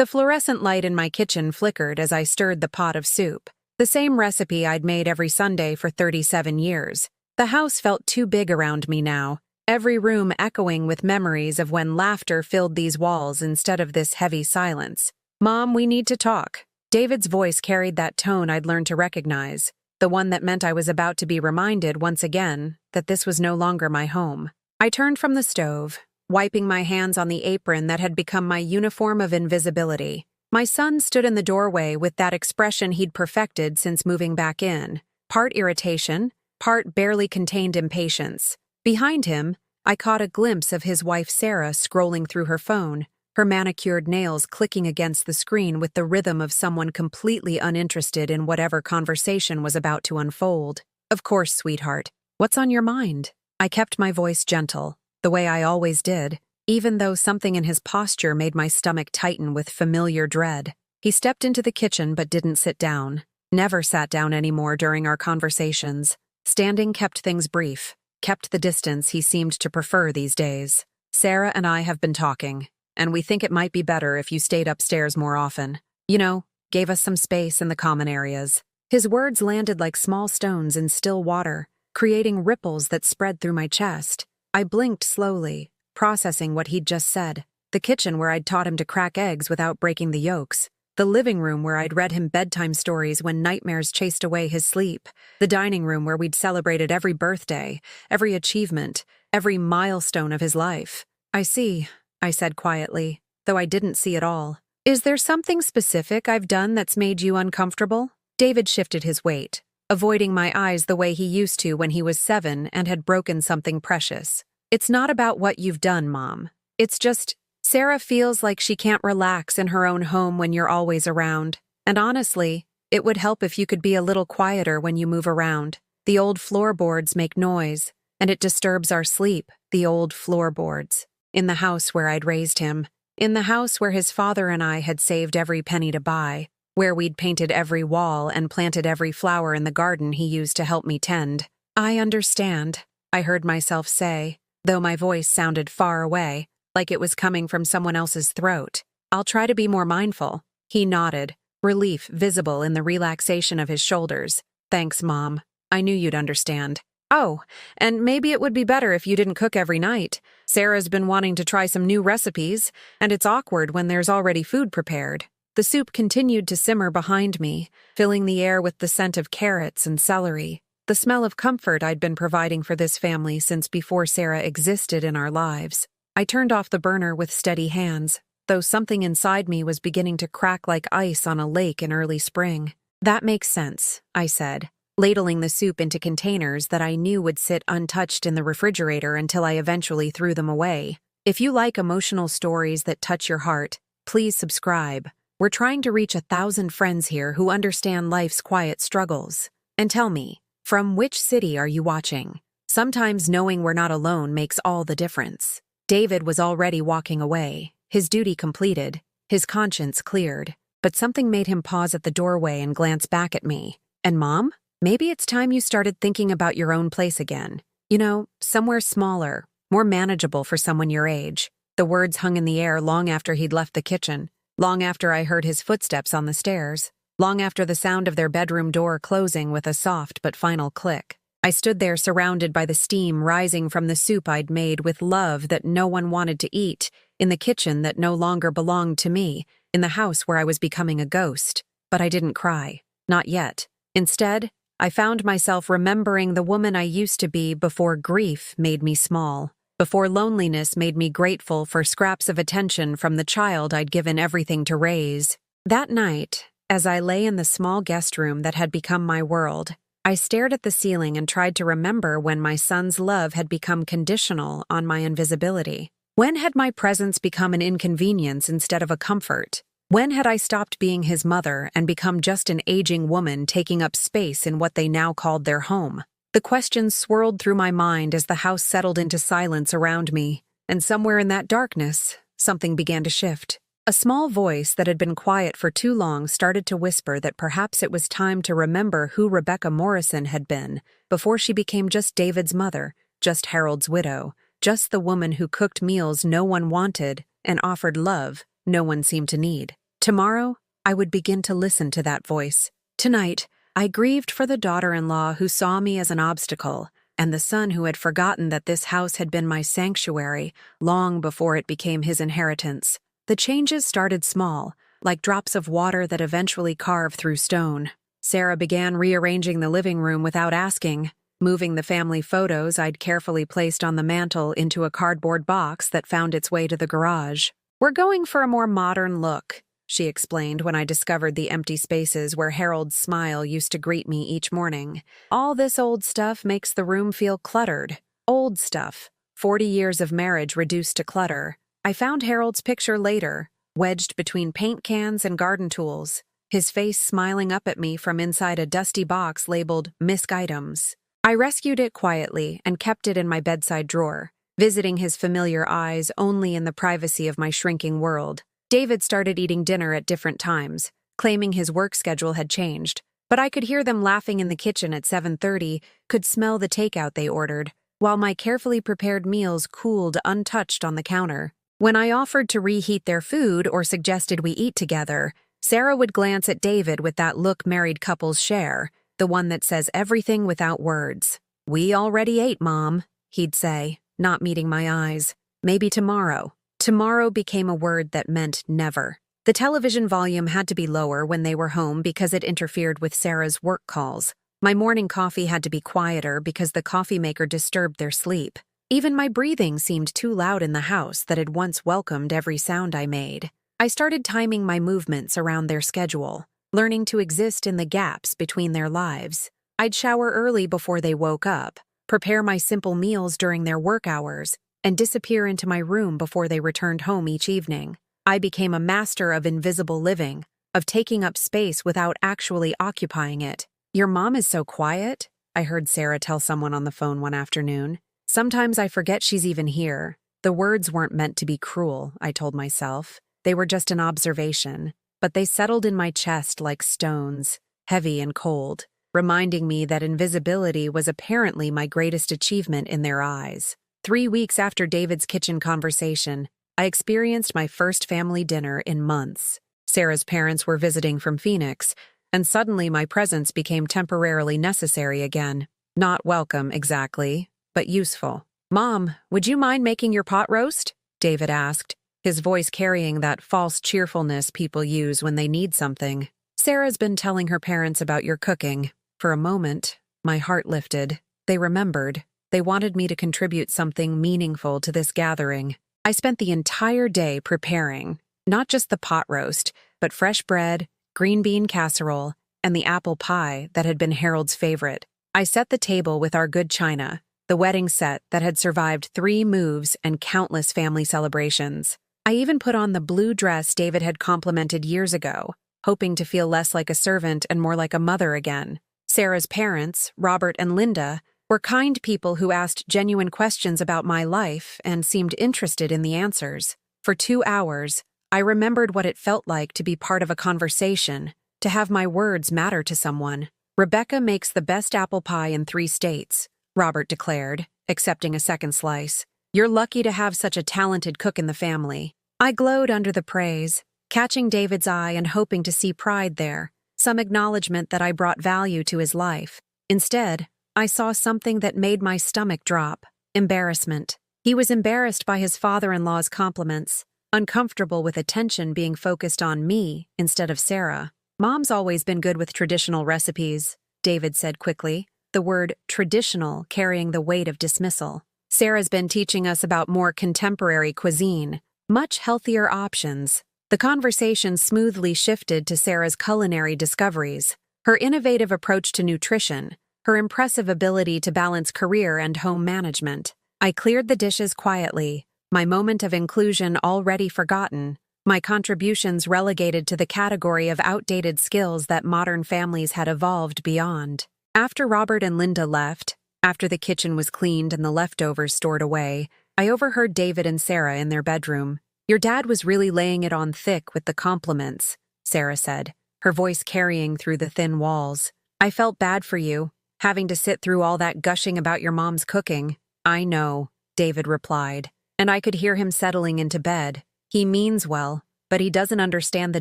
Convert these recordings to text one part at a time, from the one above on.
The fluorescent light in my kitchen flickered as I stirred the pot of soup. The same recipe I'd made every Sunday for 37 years. The house felt too big around me now, every room echoing with memories of when laughter filled these walls instead of this heavy silence. "Mom, we need to talk." David's voice carried that tone I'd learned to recognize, the one that meant I was about to be reminded once again that this was no longer my home. I turned from the stove, wiping my hands on the apron that had become my uniform of invisibility. My son stood in the doorway with that expression he'd perfected since moving back in, part irritation, part barely contained impatience. Behind him, I caught a glimpse of his wife Sarah scrolling through her phone, her manicured nails clicking against the screen with the rhythm of someone completely uninterested in whatever conversation was about to unfold. "Of course, sweetheart. What's on your mind?" I kept my voice gentle, the way I always did, even though something in his posture made my stomach tighten with familiar dread. He stepped into the kitchen but didn't sit down. Never sat down anymore during our conversations. Standing kept things brief, kept the distance he seemed to prefer these days. "Sarah and I have been talking, and we think it might be better if you stayed upstairs more often. You know, gave us some space in the common areas." His words landed like small stones in still water, creating ripples that spread through my chest. I blinked slowly, processing what he'd just said. The kitchen where I'd taught him to crack eggs without breaking the yolks. The living room where I'd read him bedtime stories when nightmares chased away his sleep. The dining room where we'd celebrated every birthday, every achievement, every milestone of his life. "I see," I said quietly, though I didn't see it all. "Is there something specific I've done that's made you uncomfortable?" David shifted his weight, avoiding my eyes the way he used to when he was 7 and had broken something precious. "It's not about what you've done, Mom. It's just, Sarah feels like she can't relax in her own home when you're always around. And honestly, it would help if you could be a little quieter when you move around. The old floorboards make noise, and it disturbs our sleep, the old floorboards. In the house where I'd raised him, in the house where his father and I had saved every penny to buy, where we'd painted every wall and planted every flower in the garden he used to help me tend." "I understand," I heard myself say, though my voice sounded far away, like it was coming from someone else's throat. "I'll try to be more mindful." He nodded, relief visible in the relaxation of his shoulders. "Thanks, Mom. I knew you'd understand. Oh, and maybe it would be better if you didn't cook every night. Sarah's been wanting to try some new recipes, and it's awkward when there's already food prepared." The soup continued to simmer behind me, filling the air with the scent of carrots and celery, the smell of comfort I'd been providing for this family since before Sarah existed in our lives. I turned off the burner with steady hands, though something inside me was beginning to crack like ice on a lake in early spring. "That makes sense," I said, ladling the soup into containers that I knew would sit untouched in the refrigerator until I eventually threw them away. If you like emotional stories that touch your heart, please subscribe. We're trying to reach 1,000 friends here who understand life's quiet struggles. And tell me, from which city are you watching? Sometimes knowing we're not alone makes all the difference. David was already walking away, his duty completed, his conscience cleared, but something made him pause at the doorway and glance back at me. "And Mom? Maybe it's time you started thinking about your own place again. You know, somewhere smaller, more manageable for someone your age." The words hung in the air long after he'd left the kitchen, long after I heard his footsteps on the stairs, long after the sound of their bedroom door closing with a soft but final click. I stood there surrounded by the steam rising from the soup I'd made with love that no one wanted to eat, in the kitchen that no longer belonged to me, in the house where I was becoming a ghost. But I didn't cry. Not yet. Instead, I found myself remembering the woman I used to be before grief made me small, before loneliness made me grateful for scraps of attention from the child I'd given everything to raise. That night, as I lay in the small guest room that had become my world, I stared at the ceiling and tried to remember when my son's love had become conditional on my invisibility. When had my presence become an inconvenience instead of a comfort? When had I stopped being his mother and become just an aging woman taking up space in what they now called their home? The questions swirled through my mind as the house settled into silence around me, and somewhere in that darkness, something began to shift. A small voice that had been quiet for too long started to whisper that perhaps it was time to remember who Rebecca Morrison had been before she became just David's mother, just Harold's widow, just the woman who cooked meals no one wanted and offered love no one seemed to need. Tomorrow, I would begin to listen to that voice. Tonight, I grieved for the daughter-in-law who saw me as an obstacle, and the son who had forgotten that this house had been my sanctuary long before it became his inheritance. The changes started small, like drops of water that eventually carve through stone. Sarah began rearranging the living room without asking, moving the family photos I'd carefully placed on the mantel into a cardboard box that found its way to the garage. "We're going for a more modern look," she explained when I discovered the empty spaces where Harold's smile used to greet me each morning. "All this old stuff makes the room feel cluttered. Old stuff. 40 years of marriage reduced to clutter." I found Harold's picture later, wedged between paint cans and garden tools, his face smiling up at me from inside a dusty box labeled "Misc Items." I rescued it quietly and kept it in my bedside drawer, visiting his familiar eyes only in the privacy of my shrinking world. David started eating dinner at different times, claiming his work schedule had changed, but I could hear them laughing in the kitchen at 7:30, could smell the takeout they ordered, while my carefully prepared meals cooled untouched on the counter. When I offered to reheat their food or suggested we eat together, Sarah would glance at David with that look married couples share, the one that says everything without words. "We already ate, Mom," he'd say, not meeting my eyes. "Maybe tomorrow." Tomorrow became a word that meant never. The television volume had to be lower when they were home because it interfered with Sarah's work calls. My morning coffee had to be quieter because the coffee maker disturbed their sleep. Even my breathing seemed too loud in the house that had once welcomed every sound I made. I started timing my movements around their schedule, learning to exist in the gaps between their lives. I'd shower early before they woke up, prepare my simple meals during their work hours, and disappear into my room before they returned home each evening. I became a master of invisible living, of taking up space without actually occupying it. "Your mom is so quiet," I heard Sarah tell someone on the phone one afternoon. "Sometimes I forget she's even here." The words weren't meant to be cruel, I told myself. They were just an observation, but they settled in my chest like stones, heavy and cold, reminding me that invisibility was apparently my greatest achievement in their eyes. 3 weeks after David's kitchen conversation, I experienced my first family dinner in months. Sarah's parents were visiting from Phoenix, and suddenly my presence became temporarily necessary again. Not welcome, exactly, but useful. "Mom, would you mind making your pot roast?" David asked, his voice carrying that false cheerfulness people use when they need something. "Sarah's been telling her parents about your cooking." For a moment, my heart lifted. They remembered. They wanted me to contribute something meaningful to this gathering. I spent the entire day preparing, not just the pot roast, but fresh bread, green bean casserole, and the apple pie that had been Harold's favorite. I set the table with our good china, the wedding set that had survived 3 moves and countless family celebrations. I even put on the blue dress David had complimented years ago, hoping to feel less like a servant and more like a mother again. Sarah's parents, Robert and Linda, were kind people who asked genuine questions about my life and seemed interested in the answers. For 2 hours, I remembered what it felt like to be part of a conversation, to have my words matter to someone. "Rebecca makes the best apple pie in 3 states, Robert declared, accepting a second slice. "You're lucky to have such a talented cook in the family." I glowed under the praise, catching David's eye and hoping to see pride there, some acknowledgement that I brought value to his life. Instead, I saw something that made my stomach drop: embarrassment. He was embarrassed by his father-in-law's compliments, uncomfortable with attention being focused on me instead of Sarah. "Mom's always been good with traditional recipes," David said quickly, the word traditional carrying the weight of dismissal. "Sarah's been teaching us about more contemporary cuisine, much healthier options." The conversation smoothly shifted to Sarah's culinary discoveries, her innovative approach to nutrition, her impressive ability to balance career and home management. I cleared the dishes quietly, my moment of inclusion already forgotten, my contributions relegated to the category of outdated skills that modern families had evolved beyond. After Robert and Linda left, after the kitchen was cleaned and the leftovers stored away, I overheard David and Sarah in their bedroom. "Your dad was really laying it on thick with the compliments," Sarah said, her voice carrying through the thin walls. "I felt bad for you, having to sit through all that gushing about your mom's cooking." "I know," David replied, and I could hear him settling into bed. "He means well. but he doesn't understand the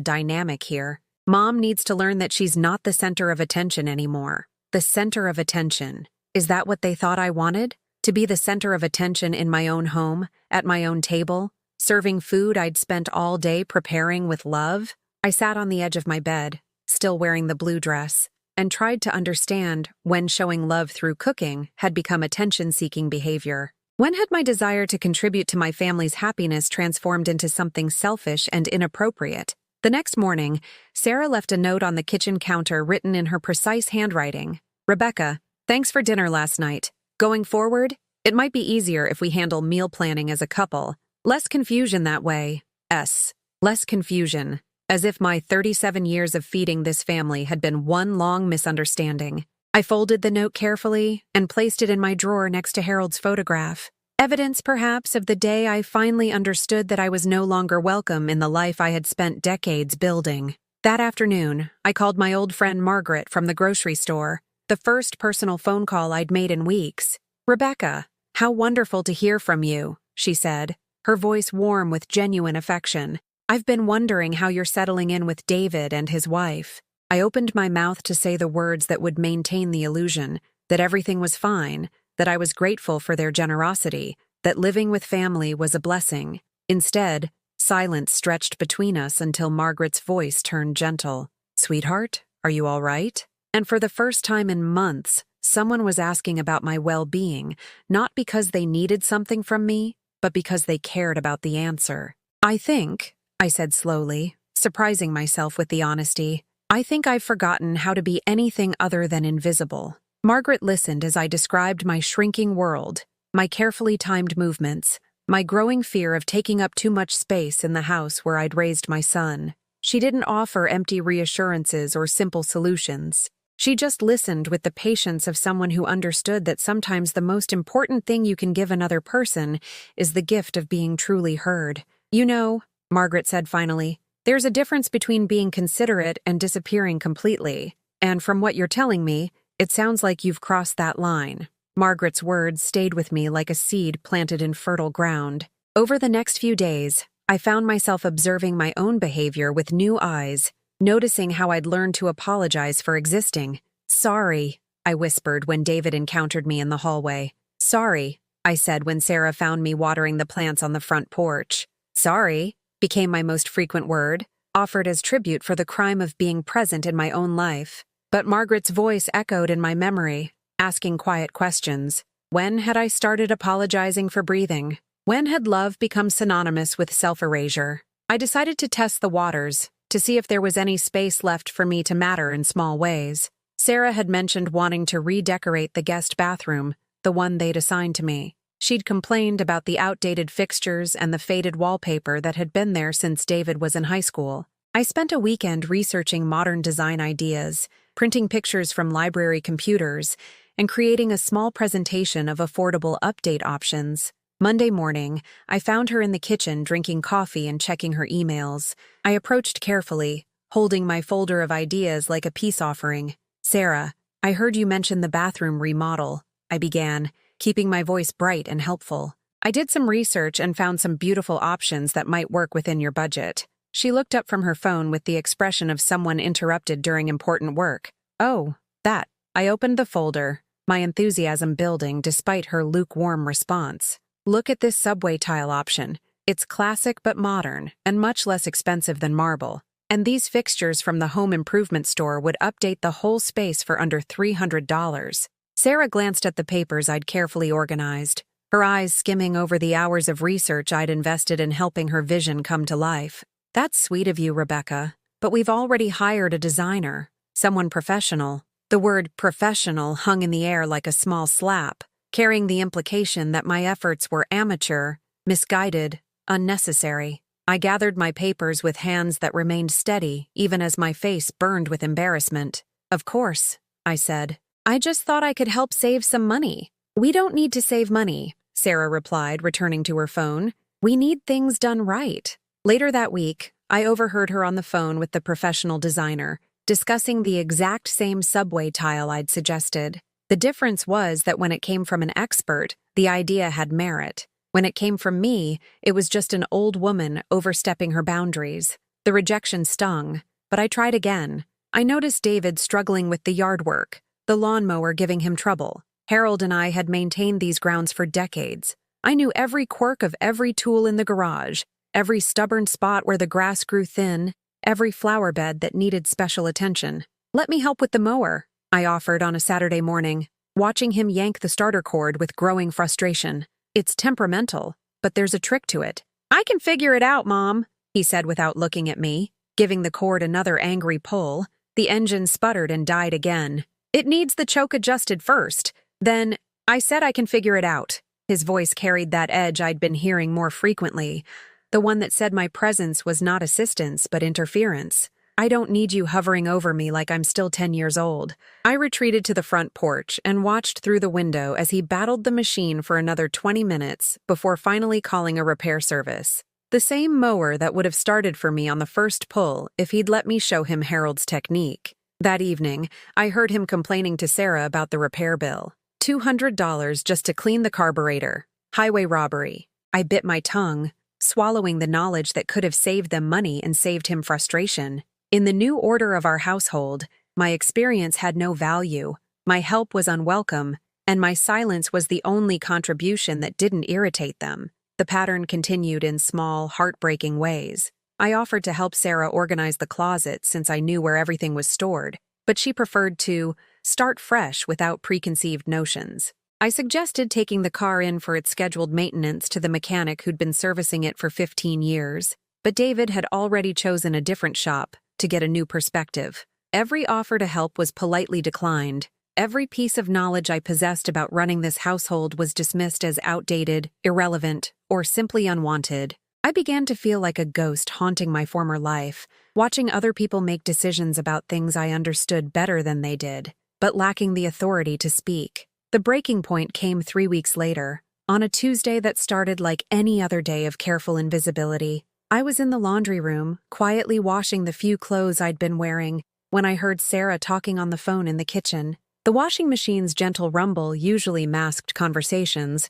dynamic here. Mom needs to learn that she's not the center of attention anymore. The center of attention. Is that what they thought I wanted? To be the center of attention in my own home, at my own table, serving food I'd spent all day preparing with love? I sat on the edge of my bed, still wearing the blue dress, and tried to understand when showing love through cooking had become attention-seeking behavior. When had my desire to contribute to my family's happiness transformed into something selfish and inappropriate? The next morning, Sarah left a note on the kitchen counter written in her precise handwriting. Rebecca, thanks for dinner last night. Going forward, it might be easier if we handle meal planning as a couple. Less confusion that way. Less confusion. As if my 37 years of feeding this family had been one long misunderstanding. I folded the note carefully and placed it in my drawer next to Harold's photograph. Evidence, perhaps, of the day I finally understood that I was no longer welcome in the life I had spent decades building. That afternoon, I called my old friend Margaret from the grocery store, the first personal phone call I'd made in weeks. Rebecca, how wonderful to hear from you, she said, her voice warm with genuine affection. I've been wondering how you're settling in with David and his wife. I opened my mouth to say the words that would maintain the illusion, that everything was fine, that I was grateful for their generosity, that living with family was a blessing. Instead, silence stretched between us until Margaret's voice turned gentle. Sweetheart, are you all right? And for the first time in months, someone was asking about my well-being, not because they needed something from me, but because they cared about the answer. I think, I said slowly, surprising myself with the honesty, I think I've forgotten how to be anything other than invisible. Margaret listened as I described my shrinking world, my carefully timed movements, my growing fear of taking up too much space in the house where I'd raised my son. She didn't offer empty reassurances or simple solutions. She just listened with the patience of someone who understood that sometimes the most important thing you can give another person is the gift of being truly heard. You know, Margaret said finally, there's a difference between being considerate and disappearing completely. And from what you're telling me, it sounds like you've crossed that line. Margaret's words stayed with me like a seed planted in fertile ground. Over the next few days, I found myself observing my own behavior with new eyes, noticing how I'd learned to apologize for existing. Sorry, I whispered when David encountered me in the hallway. Sorry, I said when Sarah found me watering the plants on the front porch. Sorry became my most frequent word, offered as tribute for the crime of being present in my own life. But Margaret's voice echoed in my memory, asking quiet questions. When had I started apologizing for breathing? When had love become synonymous with self-erasure? I decided to test the waters, to see if there was any space left for me to matter in small ways. Sarah had mentioned wanting to redecorate the guest bathroom, the one they'd assigned to me. She'd complained about the outdated fixtures and the faded wallpaper that had been there since David was in high school. I spent a weekend researching modern design ideas, printing pictures from library computers, and creating a small presentation of affordable update options. Monday morning, I found her in the kitchen drinking coffee and checking her emails. I approached carefully, holding my folder of ideas like a peace offering. Sarah, I heard you mention the bathroom remodel, I began, keeping my voice bright and helpful. I did some research and found some beautiful options that might work within your budget. She looked up from her phone with the expression of someone interrupted during important work. Oh, that. I opened the folder, my enthusiasm building despite her lukewarm response. Look at this subway tile option. It's classic but modern, and much less expensive than marble. And these fixtures from the home improvement store would update the whole space for under $300. Sarah glanced at the papers I'd carefully organized, her eyes skimming over the hours of research I'd invested in helping her vision come to life. That's sweet of you, Rebecca, but we've already hired a designer, someone professional. The word professional hung in the air like a small slap, carrying the implication that my efforts were amateur, misguided, unnecessary. I gathered my papers with hands that remained steady, even as my face burned with embarrassment. Of course, I said. I just thought I could help save some money. We don't need to save money, Sarah replied, returning to her phone. We need things done right. Later that week, I overheard her on the phone with the professional designer, discussing the exact same subway tile I'd suggested. The difference was that when it came from an expert, the idea had merit. When it came from me, it was just an old woman overstepping her boundaries. The rejection stung, but I tried again. I noticed David struggling with the yard work, the lawnmower giving him trouble. Harold and I had maintained these grounds for decades. I knew every quirk of every tool in the garage, every stubborn spot where the grass grew thin, every flower bed that needed special attention. "Let me help with the mower," I offered on a Saturday morning, watching him yank the starter cord with growing frustration. "It's temperamental, but there's a trick to it." "I can figure it out, Mom," he said without looking at me. Giving the cord another angry pull, the engine sputtered and died again. "It needs the choke adjusted first. Then, I said I can figure it out." His voice carried that edge I'd been hearing more frequently, the one that said my presence was not assistance but interference. "I don't need you hovering over me like I'm still 10 years old." I retreated to the front porch and watched through the window as he battled the machine for another 20 minutes before finally calling a repair service. The same mower that would have started for me on the first pull if he'd let me show him Harold's technique. That evening, I heard him complaining to Sarah about the repair bill. $200 just to clean the carburetor. Highway robbery. I bit my tongue, swallowing the knowledge that could have saved them money and saved him frustration. In the new order of our household, my experience had no value, my help was unwelcome, and my silence was the only contribution that didn't irritate them. The pattern continued in small, heartbreaking ways. I offered to help Sarah organize the closet since I knew where everything was stored, but she preferred to start fresh without preconceived notions. I suggested taking the car in for its scheduled maintenance to the mechanic who'd been servicing it for 15 years, but David had already chosen a different shop to get a new perspective. Every offer to help was politely declined. Every piece of knowledge I possessed about running this household was dismissed as outdated, irrelevant, or simply unwanted. I began to feel like a ghost haunting my former life, watching other people make decisions about things I understood better than they did, but lacking the authority to speak. The breaking point came 3 weeks later, on a Tuesday that started like any other day of careful invisibility. I was in the laundry room, quietly washing the few clothes I'd been wearing, when I heard Sarah talking on the phone in the kitchen. The washing machine's gentle rumble usually masked conversations,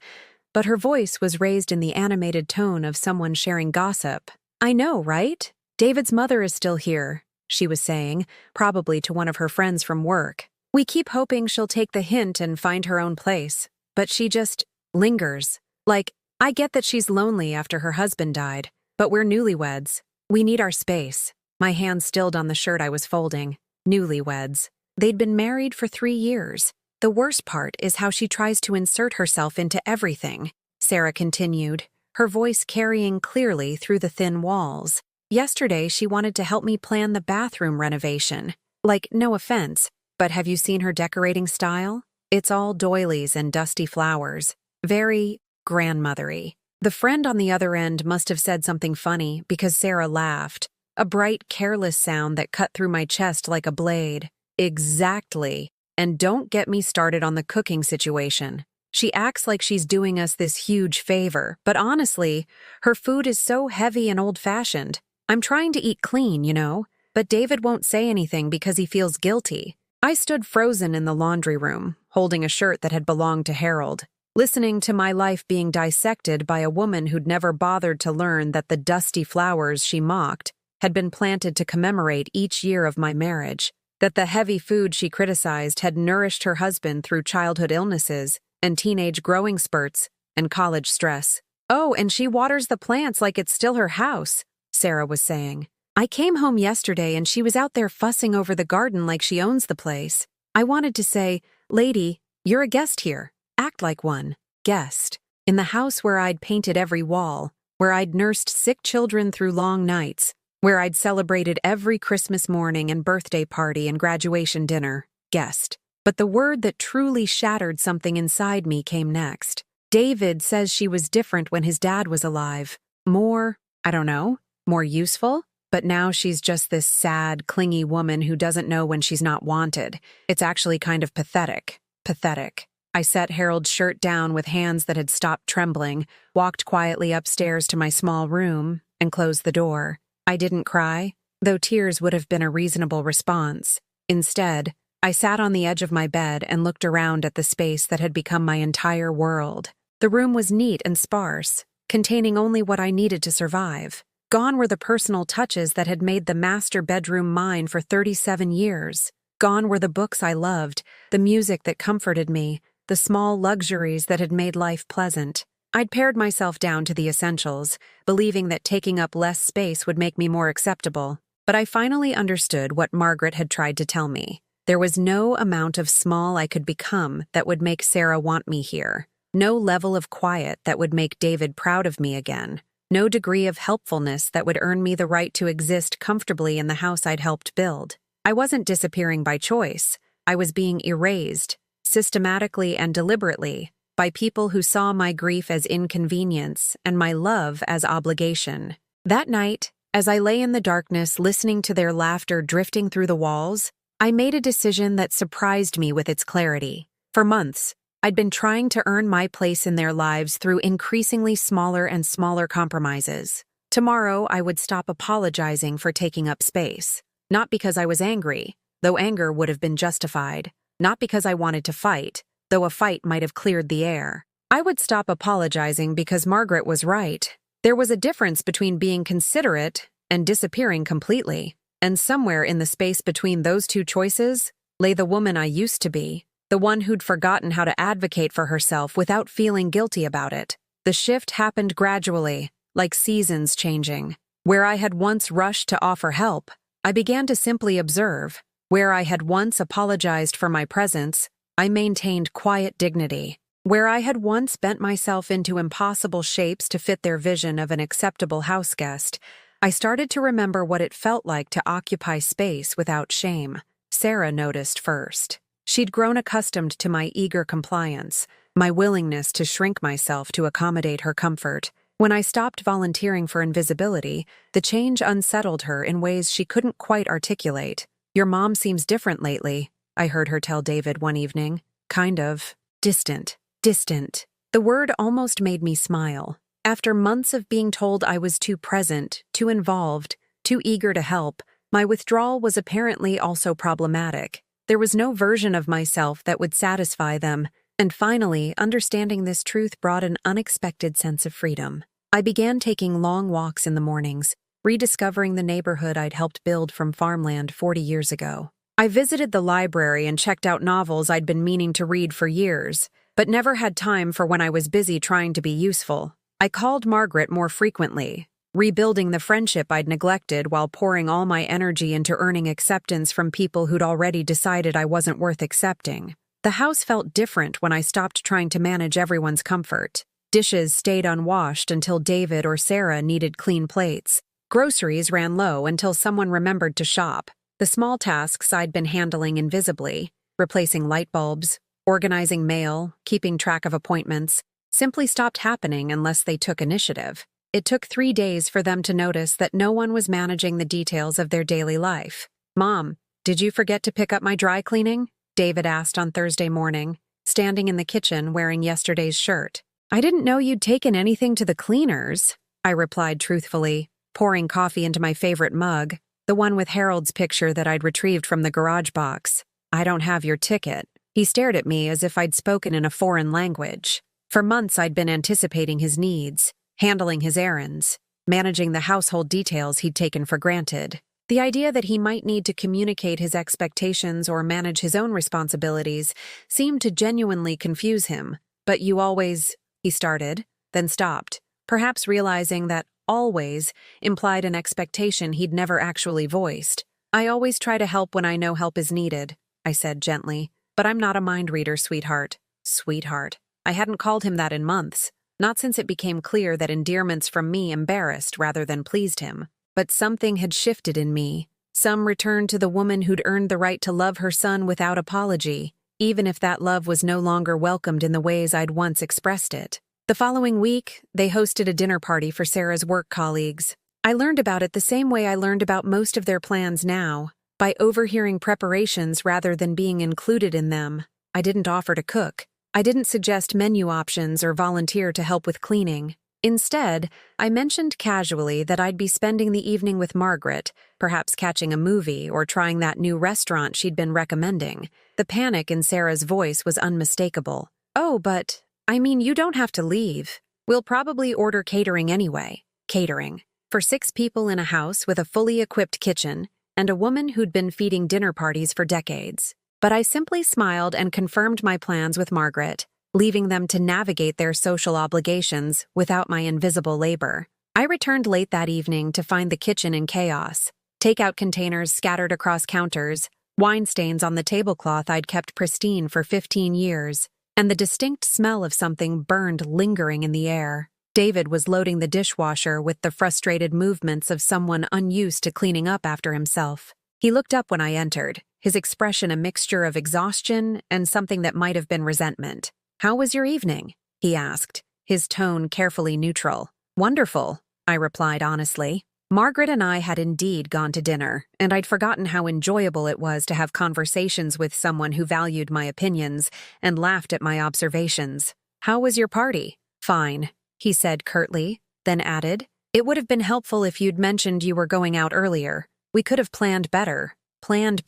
but her voice was raised in the animated tone of someone sharing gossip. "I know, right? David's mother is still here," she was saying, probably to one of her friends from work. "We keep hoping she'll take the hint and find her own place, but she just lingers. Like, I get that she's lonely after her husband died, but we're newlyweds. We need our space." My hand stilled on the shirt I was folding. Newlyweds. They'd been married for 3 years. "The worst part is how she tries to insert herself into everything," Sarah continued, her voice carrying clearly through the thin walls. "Yesterday she wanted to help me plan the bathroom renovation. Like, no offense, but have you seen her decorating style? It's all doilies and dusty flowers. Very grandmothery." The friend on the other end must have said something funny because Sarah laughed, a bright, careless sound that cut through my chest like a blade. "Exactly. And don't get me started on the cooking situation. She acts like she's doing us this huge favor, but honestly, her food is so heavy and old-fashioned. I'm trying to eat clean, you know, but David won't say anything because he feels guilty." I stood frozen in the laundry room, holding a shirt that had belonged to Harold, listening to my life being dissected by a woman who'd never bothered to learn that the dusty flowers she mocked had been planted to commemorate each year of my marriage, that the heavy food she criticized had nourished her husband through childhood illnesses and teenage growing spurts and college stress. "Oh, and she waters the plants like it's still her house," Sarah was saying. "I came home yesterday and she was out there fussing over the garden like she owns the place. I wanted to say, 'Lady, you're a guest here. Act like one.' Guest. In the house where I'd painted every wall, where I'd nursed sick children through long nights, where I'd celebrated every Christmas morning and birthday party and graduation dinner. Guest. But the word that truly shattered something inside me came next. David says she was different when his dad was alive. More, I don't know, more useful? But now she's just this sad, clingy woman who doesn't know when she's not wanted. It's actually kind of pathetic. Pathetic. I set Harold's shirt down with hands that had stopped trembling, walked quietly upstairs to my small room, and closed the door. I didn't cry, though tears would have been a reasonable response. Instead, I sat on the edge of my bed and looked around at the space that had become my entire world. The room was neat and sparse, containing only what I needed to survive. Gone were the personal touches that had made the master bedroom mine for 37 years. Gone were the books I loved, the music that comforted me, the small luxuries that had made life pleasant. I'd pared myself down to the essentials, believing that taking up less space would make me more acceptable. But I finally understood what Margaret had tried to tell me. There was no amount of small I could become that would make Sarah want me here. No level of quiet that would make David proud of me again. No degree of helpfulness that would earn me the right to exist comfortably in the house I'd helped build. I wasn't disappearing by choice. I was being erased, systematically and deliberately, by people who saw my grief as inconvenience and my love as obligation. That night, as I lay in the darkness listening to their laughter drifting through the walls, I made a decision that surprised me with its clarity. For months, I'd been trying to earn my place in their lives through increasingly smaller and smaller compromises. Tomorrow, I would stop apologizing for taking up space. Not because I was angry, though anger would have been justified. Not because I wanted to fight, though a fight might have cleared the air. I would stop apologizing because Margaret was right. There was a difference between being considerate and disappearing completely. And somewhere in the space between those two choices lay the woman I used to be. The one who'd forgotten how to advocate for herself without feeling guilty about it. The shift happened gradually, like seasons changing. Where I had once rushed to offer help, I began to simply observe. Where I had once apologized for my presence, I maintained quiet dignity. Where I had once bent myself into impossible shapes to fit their vision of an acceptable houseguest, I started to remember what it felt like to occupy space without shame. Sarah noticed first. She'd grown accustomed to my eager compliance, my willingness to shrink myself to accommodate her comfort. When I stopped volunteering for invisibility, the change unsettled her in ways she couldn't quite articulate. "Your mom seems different lately," I heard her tell David one evening. "Kind of distant." Distant. The word almost made me smile. After months of being told I was too present, too involved, too eager to help, my withdrawal was apparently also problematic. There was no version of myself that would satisfy them, and finally, understanding this truth brought an unexpected sense of freedom. I began taking long walks in the mornings, rediscovering the neighborhood I'd helped build from farmland 40 years ago. I visited the library and checked out novels I'd been meaning to read for years, but never had time for when I was busy trying to be useful. I called Margaret more frequently, rebuilding the friendship I'd neglected while pouring all my energy into earning acceptance from people who'd already decided I wasn't worth accepting. The house felt different when I stopped trying to manage everyone's comfort. Dishes stayed unwashed until David or Sarah needed clean plates. Groceries ran low until someone remembered to shop. The small tasks I'd been handling invisibly, replacing light bulbs, organizing mail, keeping track of appointments, simply stopped happening unless they took initiative. It took 3 days for them to notice that no one was managing the details of their daily life. "Mom, did you forget to pick up my dry cleaning?" David asked on Thursday morning, standing in the kitchen wearing yesterday's shirt. "I didn't know you'd taken anything to the cleaners," I replied truthfully, pouring coffee into my favorite mug, the one with Harold's picture that I'd retrieved from the garage box. "I don't have your ticket." He stared at me as if I'd spoken in a foreign language. For months I'd been anticipating his needs, handling his errands, managing the household details he'd taken for granted. The idea that he might need to communicate his expectations or manage his own responsibilities seemed to genuinely confuse him. "But you always," he started, then stopped, perhaps realizing that "always" implied an expectation he'd never actually voiced. "I always try to help when I know help is needed," I said gently. "But I'm not a mind reader, sweetheart." Sweetheart. I hadn't called him that in months, not since it became clear that endearments from me embarrassed rather than pleased him. But something had shifted in me. Some returned to the woman who'd earned the right to love her son without apology, even if that love was no longer welcomed in the ways I'd once expressed it. The following week, they hosted a dinner party for Sarah's work colleagues. I learned about it the same way I learned about most of their plans now, by overhearing preparations rather than being included in them. I didn't offer to cook. I didn't suggest menu options or volunteer to help with cleaning. Instead, I mentioned casually that I'd be spending the evening with Margaret, perhaps catching a movie or trying that new restaurant she'd been recommending. The panic in Sarah's voice was unmistakable. "Oh, but," I mean, you don't have to leave. We'll probably order catering anyway. Catering. For 6 people in a house with a fully equipped kitchen and a woman who'd been feeding dinner parties for decades. But I simply smiled and confirmed my plans with Margaret, leaving them to navigate their social obligations without my invisible labor. I returned late that evening to find the kitchen in chaos. Takeout containers scattered across counters, wine stains on the tablecloth I'd kept pristine for 15 years, and the distinct smell of something burned lingering in the air. David was loading the dishwasher with the frustrated movements of someone unused to cleaning up after himself. He looked up when I entered, his expression a mixture of exhaustion and something that might have been resentment. "How was your evening?" he asked, his tone carefully neutral. "Wonderful," I replied honestly. Margaret and I had indeed gone to dinner, and I'd forgotten how enjoyable it was to have conversations with someone who valued my opinions and laughed at my observations. "How was your party?" "Fine," he said curtly, then added, "It would have been helpful if you'd mentioned you were going out earlier. We could have planned better. Planned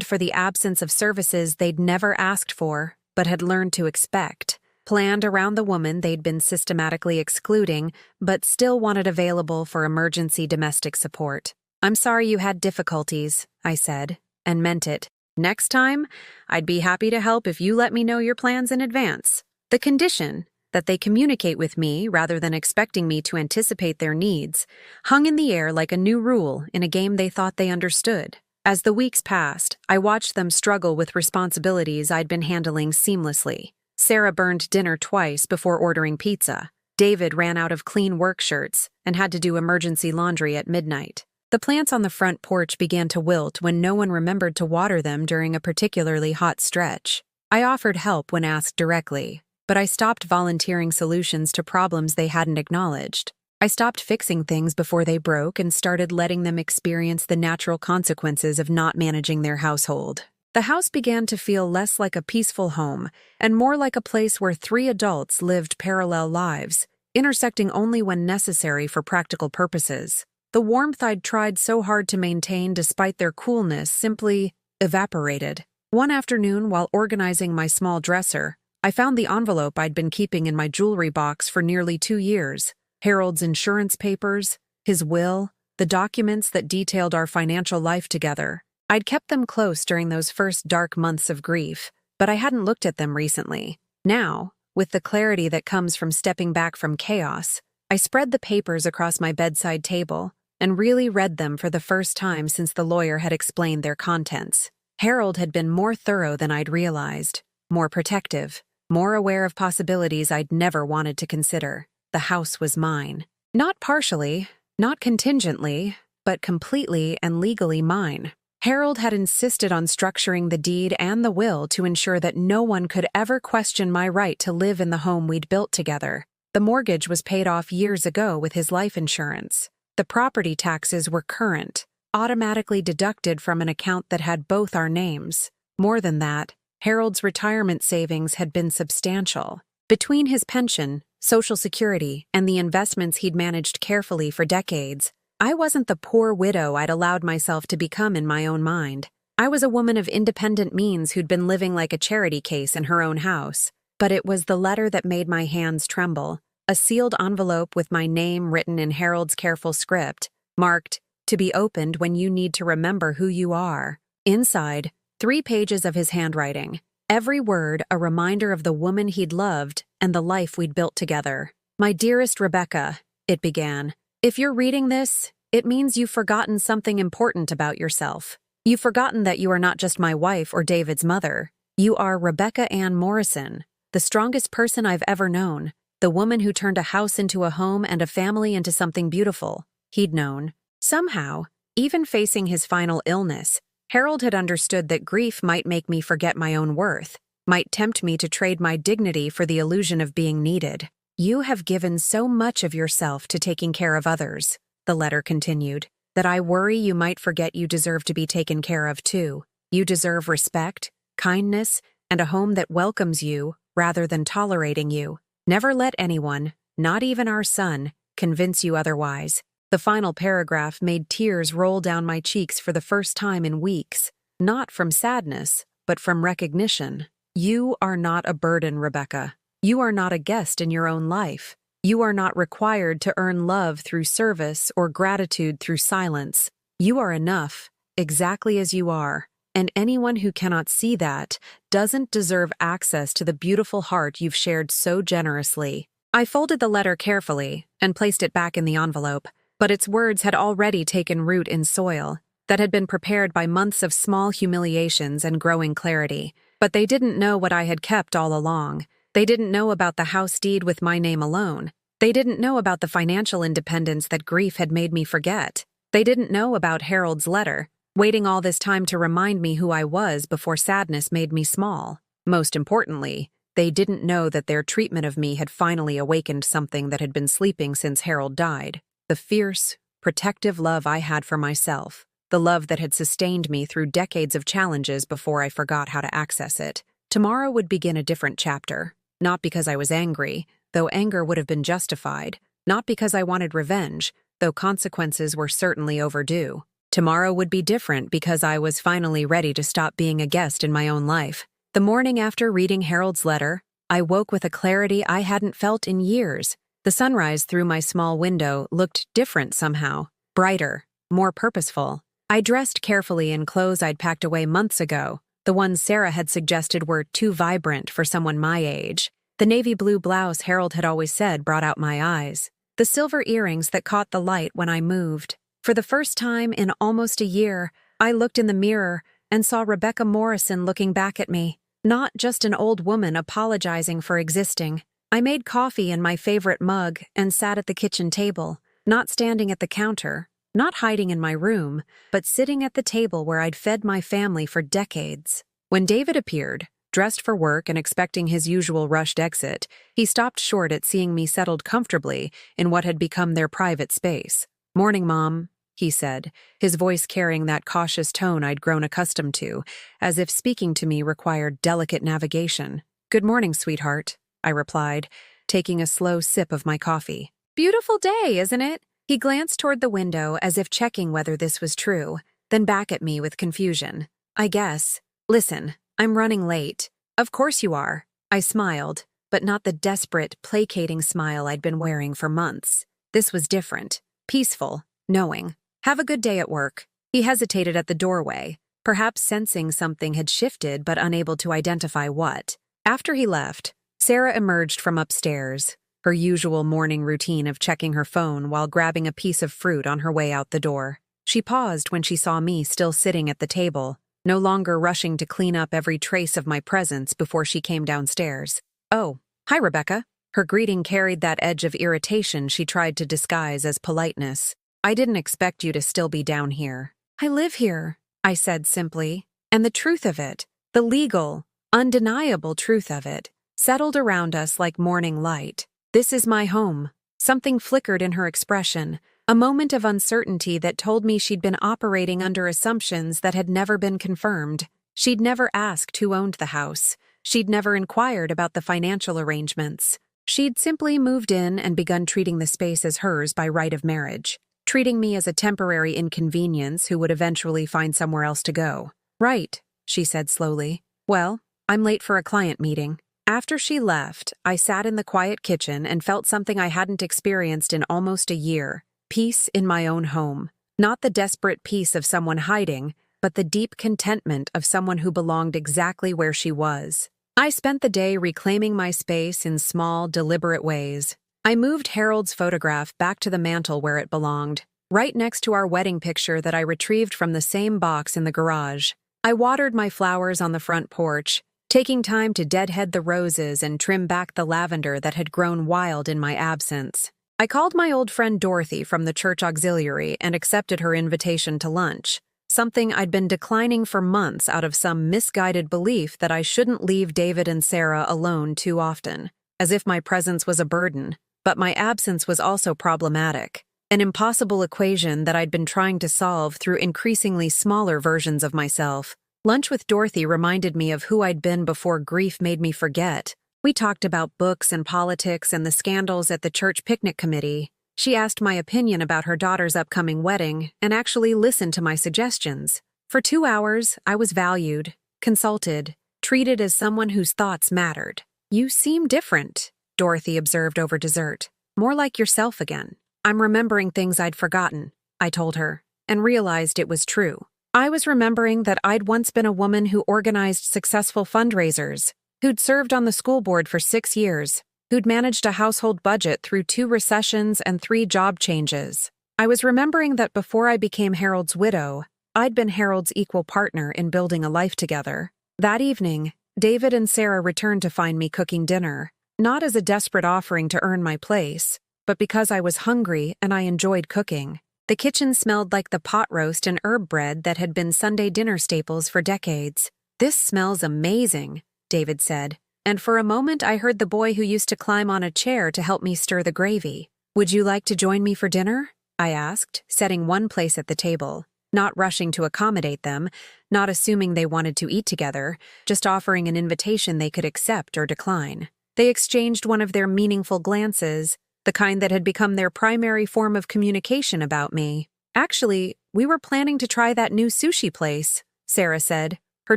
for the absence of services they'd never asked for, but had learned to expect. Planned around the woman they'd been systematically excluding, but still wanted available for emergency domestic support. I'm sorry you had difficulties," I said, and meant it. "Next time, I'd be happy to help if you let me know your plans in advance. The condition, that they communicate with me rather than expecting me to anticipate their needs, hung in the air like a new rule in a game they thought they understood. As the weeks passed, I watched them struggle with responsibilities I'd been handling seamlessly. Sarah burned dinner twice before ordering pizza. David ran out of clean work shirts and had to do emergency laundry at midnight. The plants on the front porch began to wilt when no one remembered to water them during a particularly hot stretch. I offered help when asked directly, but I stopped volunteering solutions to problems they hadn't acknowledged. I stopped fixing things before they broke and started letting them experience the natural consequences of not managing their household. The house began to feel less like a peaceful home and more like a place where 3 adults lived parallel lives, intersecting only when necessary for practical purposes. The warmth I'd tried so hard to maintain despite their coolness simply evaporated. One afternoon, while organizing my small dresser, I found the envelope I'd been keeping in my jewelry box for nearly 2 years. Harold's insurance papers, his will, the documents that detailed our financial life together. I'd kept them close during those first dark months of grief, but I hadn't looked at them recently. Now, with the clarity that comes from stepping back from chaos, I spread the papers across my bedside table and really read them for the first time since the lawyer had explained their contents. Harold had been more thorough than I'd realized, more protective, more aware of possibilities I'd never wanted to consider. The house was mine. Not partially, not contingently, but completely and legally mine. Harold had insisted on structuring the deed and the will to ensure that no one could ever question my right to live in the home we'd built together. The mortgage was paid off years ago with his life insurance. The property taxes were current, automatically deducted from an account that had both our names. More than that, Harold's retirement savings had been substantial. Between his pension, Social Security, and the investments he'd managed carefully for decades, I wasn't the poor widow I'd allowed myself to become in my own mind. I was a woman of independent means who'd been living like a charity case in her own house. But it was the letter that made my hands tremble, a sealed envelope with my name written in Harold's careful script, marked, "To be opened when you need to remember who you are." Inside, 3 pages of his handwriting, every word a reminder of the woman he'd loved and the life we'd built together. "My dearest Rebecca," it began, "if you're reading this, it means you've forgotten something important about yourself. You've forgotten that you are not just my wife or David's mother. You are Rebecca Ann Morrison, the strongest person I've ever known, the woman who turned a house into a home and a family into something beautiful." He'd known. Somehow, even facing his final illness, Harold had understood that grief might make me forget my own worth, might tempt me to trade my dignity for the illusion of being needed. "You have given so much of yourself to taking care of others," the letter continued, "that I worry you might forget you deserve to be taken care of too. You deserve respect, kindness, and a home that welcomes you rather than tolerating you. Never let anyone, not even our son, convince you otherwise." The final paragraph made tears roll down my cheeks for the first time in weeks, not from sadness, but from recognition. "You are not a burden, Rebecca. You are not a guest in your own life. You are not required to earn love through service or gratitude through silence. You are enough, exactly as you are, and anyone who cannot see that doesn't deserve access to the beautiful heart you've shared so generously. I folded the letter carefully and placed it back in the envelope, but its words had already taken root in soil that had been prepared by months of small humiliations and growing clarity. But they didn't know what I had kept all along. They didn't know about the house deed with my name alone. They didn't know about the financial independence that grief had made me forget. They didn't know about Harold's letter, waiting all this time to remind me who I was before sadness made me small. Most importantly, they didn't know that their treatment of me had finally awakened something that had been sleeping since Harold died. The fierce, protective love I had for myself. The love that had sustained me through decades of challenges before I forgot how to access it. Tomorrow would begin a different chapter. Not because I was angry, though anger would have been justified. Not because I wanted revenge, though consequences were certainly overdue. Tomorrow would be different because I was finally ready to stop being a guest in my own life. The morning after reading Harold's letter, I woke with a clarity I hadn't felt in years. The sunrise through my small window looked different somehow, brighter, more purposeful. I dressed carefully in clothes I'd packed away months ago. The ones Sarah had suggested were too vibrant for someone my age. The navy blue blouse Harold had always said brought out my eyes. The silver earrings that caught the light when I moved. For the first time in almost a year, I looked in the mirror and saw Rebecca Morrison looking back at me. Not just an old woman apologizing for existing. I made coffee in my favorite mug and sat at the kitchen table, not standing at the counter. Not hiding in my room, but sitting at the table where I'd fed my family for decades. When David appeared, dressed for work and expecting his usual rushed exit, he stopped short at seeing me settled comfortably in what had become their private space. "Morning, Mom," he said, his voice carrying that cautious tone I'd grown accustomed to, as if speaking to me required delicate navigation. "Good morning, sweetheart," I replied, taking a slow sip of my coffee. "Beautiful day, isn't it?" He glanced toward the window as if checking whether this was true, then back at me with confusion. "I guess. Listen, I'm running late." "Of course you are." I smiled, but not the desperate, placating smile I'd been wearing for months. This was different, peaceful, knowing. "Have a good day at work." He hesitated at the doorway, perhaps sensing something had shifted but unable to identify what. After he left, Sarah emerged from upstairs, her usual morning routine of checking her phone while grabbing a piece of fruit on her way out the door. She paused when she saw me still sitting at the table, no longer rushing to clean up every trace of my presence before she came downstairs. "Oh, hi, Rebecca." Her greeting carried that edge of irritation she tried to disguise as politeness. "I didn't expect you to still be down here." "I live here," I said simply, and the truth of it, the legal, undeniable truth of it, settled around us like morning light. "This is my home." Something flickered in her expression, a moment of uncertainty that told me she'd been operating under assumptions that had never been confirmed. She'd never asked who owned the house. She'd never inquired about the financial arrangements. She'd simply moved in and begun treating the space as hers by right of marriage, treating me as a temporary inconvenience who would eventually find somewhere else to go. "Right," she said slowly. "Well, I'm late for a client meeting." After she left, I sat in the quiet kitchen and felt something I hadn't experienced in almost a year. Peace in my own home. Not the desperate peace of someone hiding, but the deep contentment of someone who belonged exactly where she was. I spent the day reclaiming my space in small, deliberate ways. I moved Harold's photograph back to the mantel where it belonged, right next to our wedding picture that I retrieved from the same box in the garage. I watered my flowers on the front porch, taking time to deadhead the roses and trim back the lavender that had grown wild in my absence. I called my old friend Dorothy from the church auxiliary and accepted her invitation to lunch, something I'd been declining for months out of some misguided belief that I shouldn't leave David and Sarah alone too often, as if my presence was a burden, but my absence was also problematic, an impossible equation that I'd been trying to solve through increasingly smaller versions of myself. Lunch with Dorothy reminded me of who I'd been before grief made me forget. We talked about books and politics and the scandals at the church picnic committee. She asked my opinion about her daughter's upcoming wedding and actually listened to my suggestions. For 2 hours, I was valued, consulted, treated as someone whose thoughts mattered. "You seem different," Dorothy observed over dessert. "More like yourself again." "I'm remembering things I'd forgotten," I told her, and realized it was true. I was remembering that I'd once been a woman who organized successful fundraisers, who'd served on the school board for 6 years, who'd managed a household budget through 2 recessions and 3 job changes. I was remembering that before I became Harold's widow, I'd been Harold's equal partner in building a life together. That evening, David and Sarah returned to find me cooking dinner, not as a desperate offering to earn my place, but because I was hungry and I enjoyed cooking. The kitchen smelled like the pot roast and herb bread that had been Sunday dinner staples for decades. "This smells amazing," David said, and for a moment I heard the boy who used to climb on a chair to help me stir the gravy. "Would you like to join me for dinner?" I asked, setting one place at the table, not rushing to accommodate them, not assuming they wanted to eat together, just offering an invitation they could accept or decline. They exchanged one of their meaningful glances, the kind that had become their primary form of communication about me. "Actually, we were planning to try that new sushi place," Sarah said, her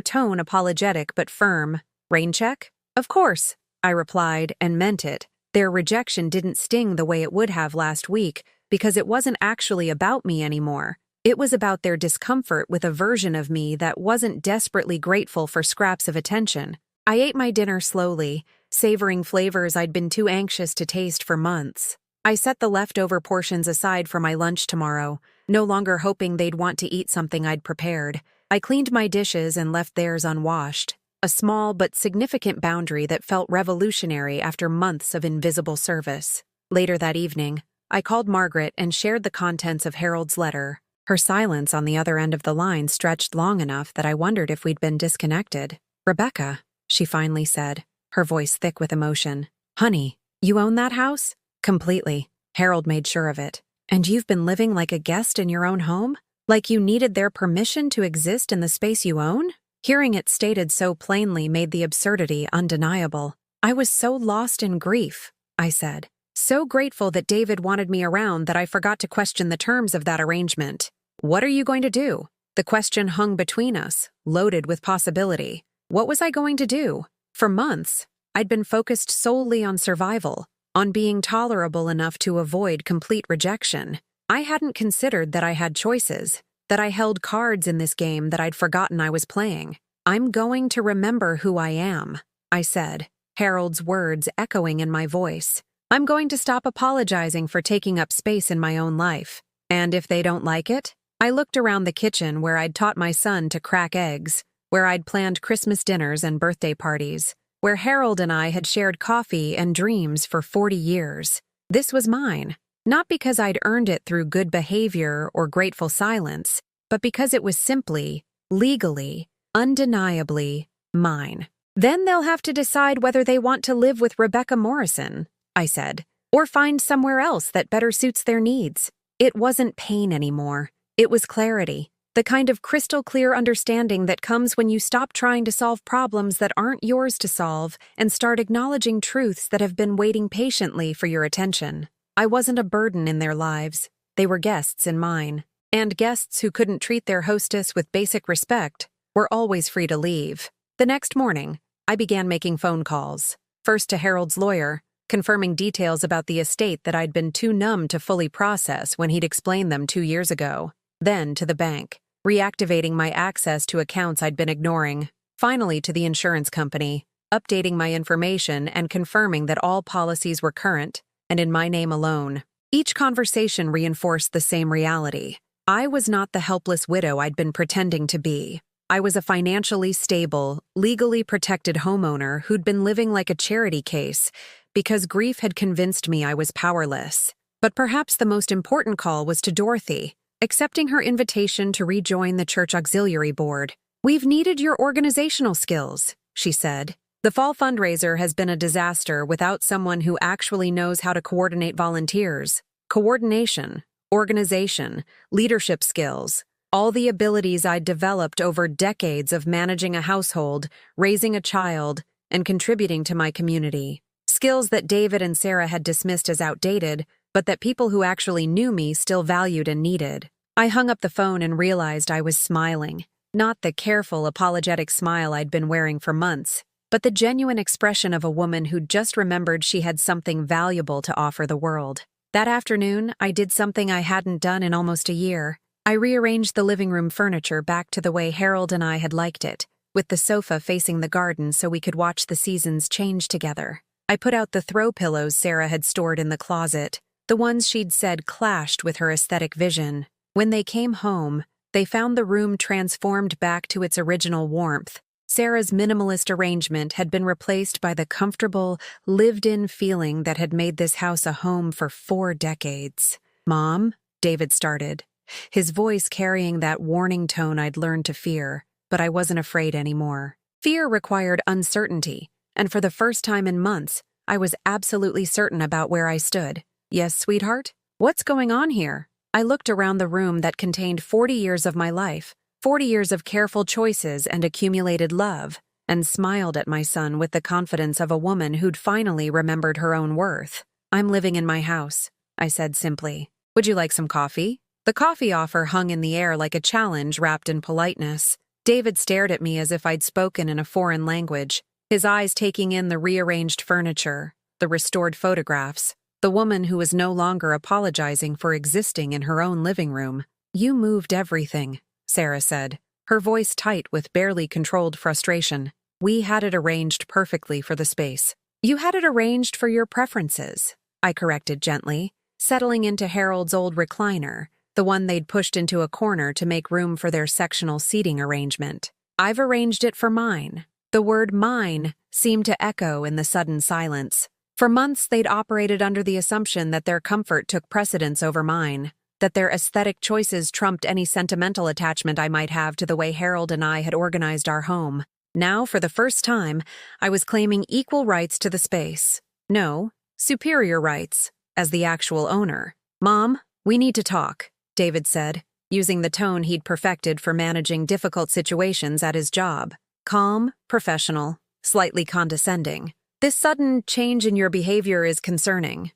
tone apologetic but firm. "Rain check?" "Of course," I replied, and meant it. Their rejection didn't sting the way it would have last week, because it wasn't actually about me anymore. It was about their discomfort with a version of me that wasn't desperately grateful for scraps of attention. I ate my dinner slowly, savoring flavors I'd been too anxious to taste for months. I set the leftover portions aside for my lunch tomorrow, no longer hoping they'd want to eat something I'd prepared. I cleaned my dishes and left theirs unwashed, a small but significant boundary that felt revolutionary after months of invisible service. Later that evening, I called Margaret and shared the contents of Harold's letter. Her silence on the other end of the line stretched long enough that I wondered if we'd been disconnected. "Rebecca," she finally said, her voice thick with emotion. "Honey, you own that house?" "Completely." Harold made sure of it. "And you've been living like a guest in your own home? Like you needed their permission to exist in the space you own?" Hearing it stated so plainly made the absurdity undeniable. "I was so lost in grief," I said. "So grateful that David wanted me around that I forgot to question the terms of that arrangement." "What are you going to do?" The question hung between us, loaded with possibility. What was I going to do? For months, I'd been focused solely on survival, on being tolerable enough to avoid complete rejection. I hadn't considered that I had choices, that I held cards in this game that I'd forgotten I was playing. "I'm going to remember who I am," I said, Harold's words echoing in my voice. "I'm going to stop apologizing for taking up space in my own life. And if they don't like it?" I looked around the kitchen where I'd taught my son to crack eggs, where I'd planned Christmas dinners and birthday parties, where Harold and I had shared coffee and dreams for 40 years. This was mine, not because I'd earned it through good behavior or grateful silence, but because it was simply, legally, undeniably mine. "Then they'll have to decide whether they want to live with Rebecca Morrison," I said, "or find somewhere else that better suits their needs." It wasn't pain anymore. It was clarity. The kind of crystal-clear understanding that comes when you stop trying to solve problems that aren't yours to solve and start acknowledging truths that have been waiting patiently for your attention. I wasn't a burden in their lives. They were guests in mine. And guests who couldn't treat their hostess with basic respect were always free to leave. The next morning, I began making phone calls. First to Harold's lawyer, confirming details about the estate that I'd been too numb to fully process when he'd explained them 2 years ago. Then to the bank, reactivating my access to accounts I'd been ignoring. Finally to the insurance company, updating my information and confirming that all policies were current and in my name alone. Each conversation reinforced the same reality. I was not the helpless widow I'd been pretending to be. I was a financially stable, legally protected homeowner who'd been living like a charity case because grief had convinced me I was powerless. But perhaps the most important call was to Dorothy, accepting her invitation to rejoin the church auxiliary board. "We've needed your organizational skills," she said. "The fall fundraiser has been a disaster without someone who actually knows how to coordinate volunteers. Coordination, organization, leadership skills, all the abilities I'd developed over decades of managing a household, raising a child, and contributing to my community. Skills that David and Sarah had dismissed as outdated, but that people who actually knew me still valued and needed." I hung up the phone and realized I was smiling. Not the careful, apologetic smile I'd been wearing for months. but the genuine expression of a woman who'd just remembered she had something valuable to offer the world. That afternoon, I did something I hadn't done in almost a year. I rearranged the living room furniture back to the way Harold and I had liked it, with the sofa facing the garden so we could watch the seasons change together. I put out the throw pillows Sarah had stored in the closet, the ones she'd said clashed with her aesthetic vision. When they came home, they found the room transformed back to its original warmth. Sarah's minimalist arrangement had been replaced by the comfortable, lived-in feeling that had made this house a home for 4 decades. "Mom," David started, his voice carrying that warning tone I'd learned to fear, but I wasn't afraid anymore. Fear required uncertainty, and for the first time in months, I was absolutely certain about where I stood. "Yes, sweetheart? What's going on here?" I looked around the room that contained 40 years of my life, 40 years of careful choices and accumulated love, and smiled at my son with the confidence of a woman who'd finally remembered her own worth. "I'm living in my house," I said simply. "Would you like some coffee?" The coffee offer hung in the air like a challenge wrapped in politeness. David stared at me as if I'd spoken in a foreign language, his eyes taking in the rearranged furniture, the restored photographs, the woman who was no longer apologizing for existing in her own living room. "You moved everything," Sarah said, her voice tight with barely controlled frustration. "We had it arranged perfectly for the space." "You had it arranged for your preferences," I corrected gently, settling into Harold's old recliner, the one they'd pushed into a corner to make room for their sectional seating arrangement. "I've arranged it for mine." The word "mine" seemed to echo in the sudden silence. For months, they'd operated under the assumption that their comfort took precedence over mine, that their aesthetic choices trumped any sentimental attachment I might have to the way Harold and I had organized our home. Now, for the first time, I was claiming equal rights to the space. No, superior rights, as the actual owner. "Mom, we need to talk," David said, using the tone he'd perfected for managing difficult situations at his job. Calm, professional, slightly condescending. "This sudden change in your behavior is concerning,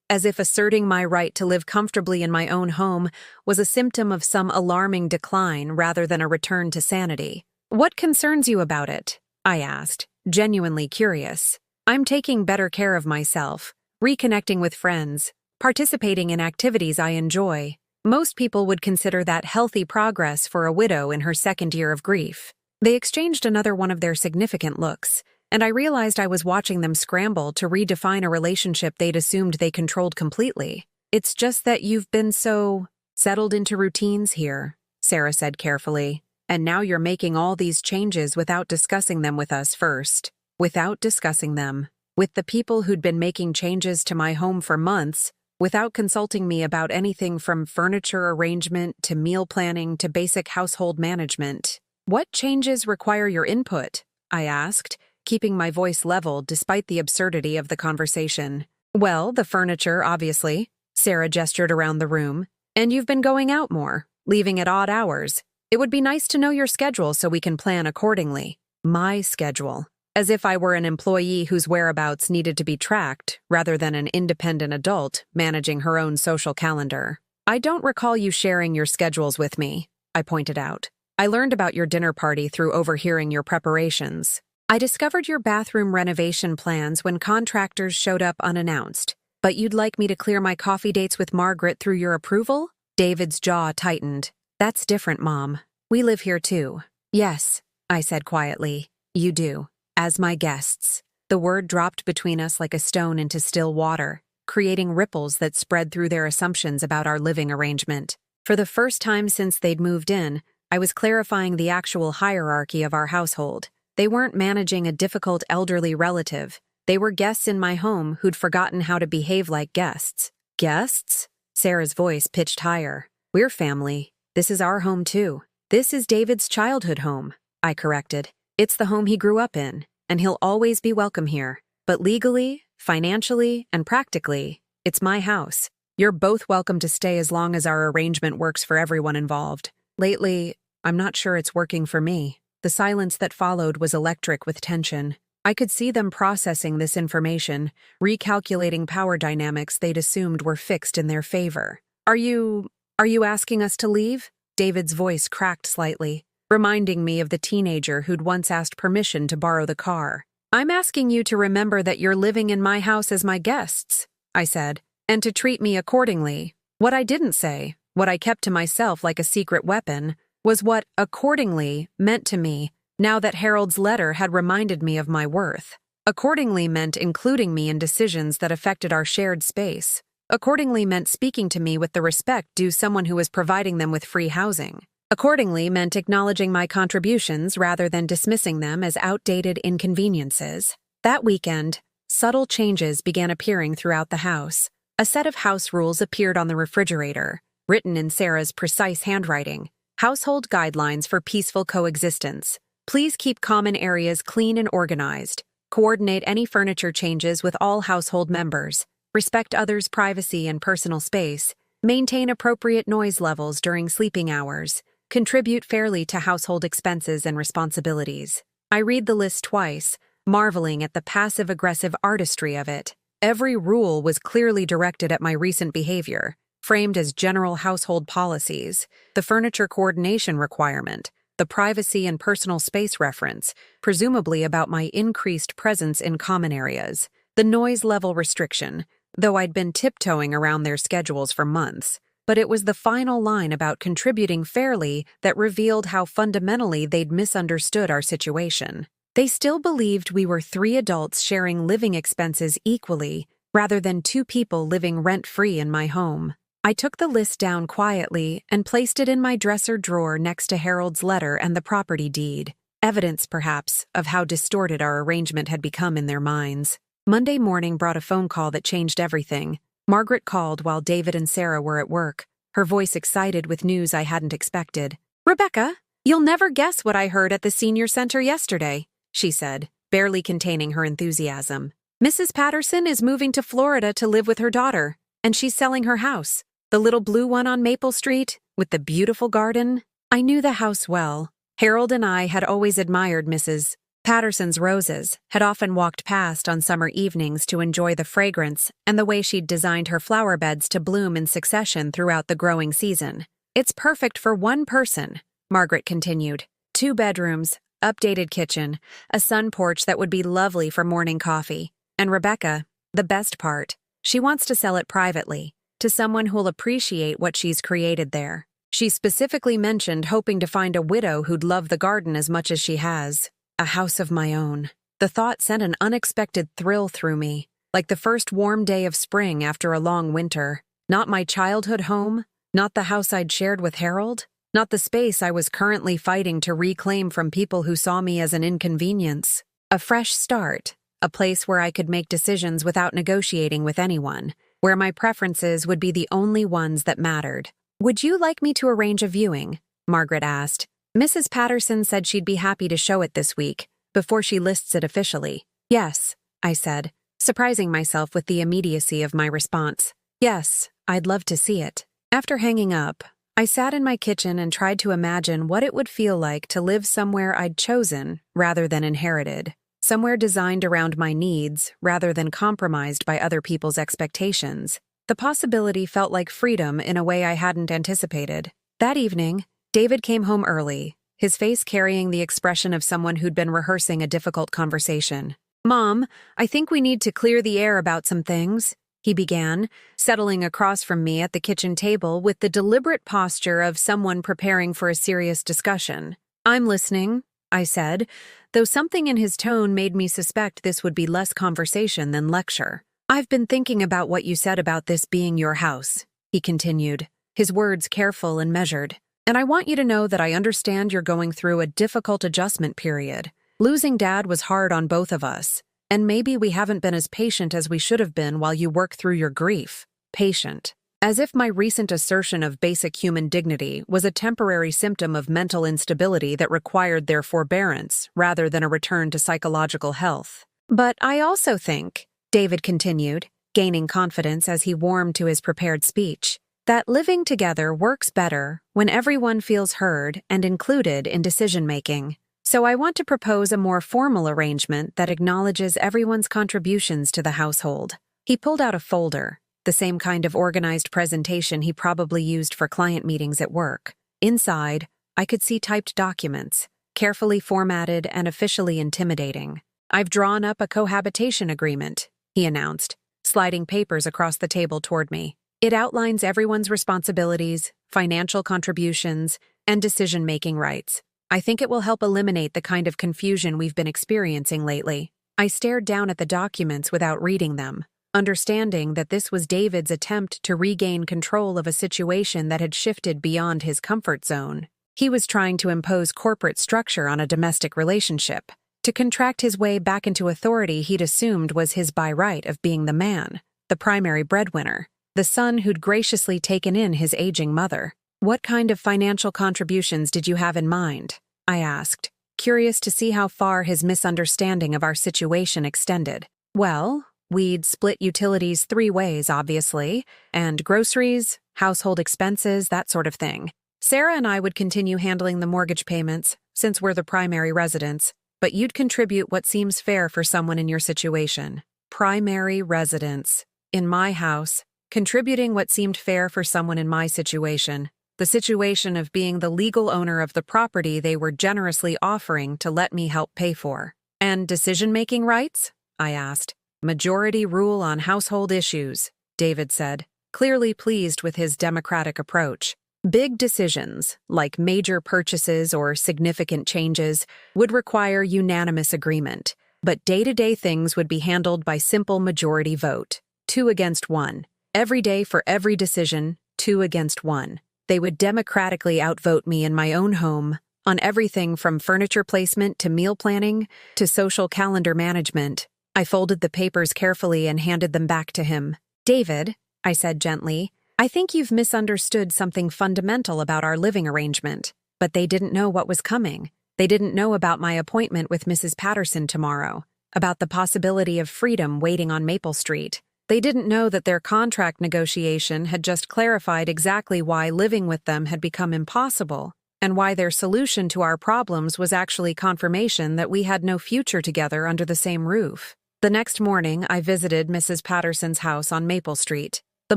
as if asserting my right to live comfortably in my own home was a symptom of some alarming decline rather than a return to sanity." "What concerns you about it?" I asked, genuinely curious. "I'm taking better care of myself, reconnecting with friends, participating in activities I enjoy. Most people would consider that healthy progress for a widow in her second year of grief." They exchanged another one of their significant looks, and I realized I was watching them scramble to redefine a relationship they'd assumed they controlled completely. "It's just that you've been so settled into routines here," Sarah said carefully, "and now you're making all these changes without discussing them with us first." Without discussing them. With the people who'd been making changes to my home for months, without consulting me about anything from furniture arrangement to meal planning to basic household management. "What changes require your input?" I asked, keeping my voice level despite the absurdity of the conversation. "Well, the furniture, obviously." Sarah gestured around the room. "And you've been going out more, leaving at odd hours. It would be nice to know your schedule so we can plan accordingly." My schedule. As if I were an employee whose whereabouts needed to be tracked, rather than an independent adult managing her own social calendar. "I don't recall you sharing your schedules with me," I pointed out. "I learned about your dinner party through overhearing your preparations. I discovered your bathroom renovation plans when contractors showed up unannounced. But you'd like me to clear my coffee dates with Margaret through your approval?" David's jaw tightened. "That's different, Mom. We live here too." "Yes," I said quietly. "You do. As my guests." The word dropped between us like a stone into still water, creating ripples that spread through their assumptions about our living arrangement. For the first time since they'd moved in, I was clarifying the actual hierarchy of our household. They weren't managing a difficult elderly relative. They were guests in my home who'd forgotten how to behave like guests. "Guests?" Sarah's voice pitched higher. "We're family. This is our home too." "This is David's childhood home," I corrected. "It's the home he grew up in, and he'll always be welcome here. But legally, financially, and practically, it's my house. You're both welcome to stay as long as our arrangement works for everyone involved." Lately, I'm not sure it's working for me. The silence that followed was electric with tension. I could see them processing this information, recalculating power dynamics they'd assumed were fixed in their favor. Are you asking us to leave?" David's voice cracked slightly. reminding me of the teenager who'd once asked permission to borrow the car. "I'm asking you to remember that you're living in my house as my guests," I said, "and to treat me accordingly." What I didn't say, what I kept to myself like a secret weapon, was what accordingly meant to me now that Harold's letter had reminded me of my worth. Accordingly meant including me in decisions that affected our shared space. Accordingly meant speaking to me with the respect due someone who was providing them with free housing. Accordingly meant acknowledging my contributions rather than dismissing them as outdated inconveniences. That weekend, subtle changes began appearing throughout the house. A set of house rules appeared on the refrigerator, written in Sarah's precise handwriting. Household guidelines for peaceful coexistence. Please keep common areas clean and organized. Coordinate any furniture changes with all household members. Respect others' privacy and personal space. Maintain appropriate noise levels during sleeping hours. Contribute fairly to household expenses and responsibilities. I read the list twice, marveling at the passive-aggressive artistry of it. Every rule was clearly directed at my recent behavior, framed as general household policies, the furniture coordination requirement, the privacy and personal space reference, presumably about my increased presence in common areas, the noise level restriction, though I'd been tiptoeing around their schedules for months. But it was the final line about contributing fairly that revealed how fundamentally they'd misunderstood our situation. They still believed we were 3 adults sharing living expenses equally, rather than 2 people living rent-free in my home. I took the list down quietly and placed it in my dresser drawer next to Harold's letter and the property deed, evidence, perhaps, of how distorted our arrangement had become in their minds. Monday morning brought a phone call that changed everything. Margaret called while David and Sarah were at work, her voice excited with news I hadn't expected. "Rebecca, you'll never guess what I heard at the senior center yesterday," she said, barely containing her enthusiasm. "Mrs. Patterson is moving to Florida to live with her daughter, and she's selling her house. The little blue one on Maple Street, with the beautiful garden." I knew the house well. Harold and I had always admired Mrs. Patterson's roses, had often walked past on summer evenings to enjoy the fragrance and the way she'd designed her flower beds to bloom in succession throughout the growing season. "It's perfect for one person," Margaret continued. 2 bedrooms, updated kitchen, a sun porch that would be lovely for morning coffee. And Rebecca, the best part, she wants to sell it privately, to someone who'll appreciate what she's created there. She specifically mentioned hoping to find a widow who'd love the garden as much as she has. A house of my own. The thought sent an unexpected thrill through me, like the first warm day of spring after a long winter. Not my childhood home, not the house I'd shared with Harold, not the space I was currently fighting to reclaim from people who saw me as an inconvenience. A fresh start, a place where I could make decisions without negotiating with anyone, where my preferences would be the only ones that mattered. "Would you like me to arrange a viewing?" Margaret asked. "Mrs. Patterson said she'd be happy to show it this week, before she lists it officially." "Yes," I said, surprising myself with the immediacy of my response. "Yes, I'd love to see it." After hanging up, I sat in my kitchen and tried to imagine what it would feel like to live somewhere I'd chosen rather than inherited, somewhere designed around my needs rather than compromised by other people's expectations. The possibility felt like freedom in a way I hadn't anticipated. That evening, David came home early, his face carrying the expression of someone who'd been rehearsing a difficult conversation. "Mom, I think we need to clear the air about some things," he began, settling across from me at the kitchen table with the deliberate posture of someone preparing for a serious discussion. "I'm listening," I said, though something in his tone made me suspect this would be less conversation than lecture. "I've been thinking about what you said about this being your house," he continued, his words careful and measured. "And I want you to know that I understand you're going through a difficult adjustment period. Losing Dad was hard on both of us, and maybe we haven't been as patient as we should have been while you work through your grief." Patient. As if my recent assertion of basic human dignity was a temporary symptom of mental instability that required their forbearance rather than a return to psychological health. "But I also think," David continued, gaining confidence as he warmed to his prepared speech, "that living together works better when everyone feels heard and included in decision-making. So I want to propose a more formal arrangement that acknowledges everyone's contributions to the household." He pulled out a folder, the same kind of organized presentation he probably used for client meetings at work. Inside, I could see typed documents, carefully formatted and officially intimidating. "I've drawn up a cohabitation agreement," he announced, sliding papers across the table toward me. "It outlines everyone's responsibilities, financial contributions, and decision-making rights. I think it will help eliminate the kind of confusion we've been experiencing lately." I stared down at the documents without reading them, understanding that this was David's attempt to regain control of a situation that had shifted beyond his comfort zone. He was trying to impose corporate structure on a domestic relationship, to contract his way back into authority he'd assumed was his by right of being the man, the primary breadwinner, the son who'd graciously taken in his aging mother. "What kind of financial contributions did you have in mind?" I asked, curious to see how far his misunderstanding of our situation extended. "Well, we'd split utilities 3 ways, obviously, and groceries, household expenses, that sort of thing. Sarah and I would continue handling the mortgage payments, since we're the primary residents, but you'd contribute what seems fair for someone in your situation." Primary residence. In my house, contributing what seemed fair for someone in my situation. The situation of being the legal owner of the property they were generously offering to let me help pay for. "And decision-making rights?" I asked. "Majority rule on household issues," David said, clearly pleased with his democratic approach. "Big decisions, like major purchases or significant changes, would require unanimous agreement, but day-to-day things would be handled by simple majority vote, 2 against 1. Every day for every decision, 2 against 1. They would democratically outvote me in my own home, on everything from furniture placement to meal planning to social calendar management." I folded the papers carefully and handed them back to him. "David," I said gently, "I think you've misunderstood something fundamental about our living arrangement." But they didn't know what was coming. They didn't know about my appointment with Mrs. Patterson tomorrow, about the possibility of freedom waiting on Maple Street. They didn't know that their contract negotiation had just clarified exactly why living with them had become impossible, and why their solution to our problems was actually confirmation that we had no future together under the same roof. The next morning, I visited Mrs. Patterson's house on Maple Street. The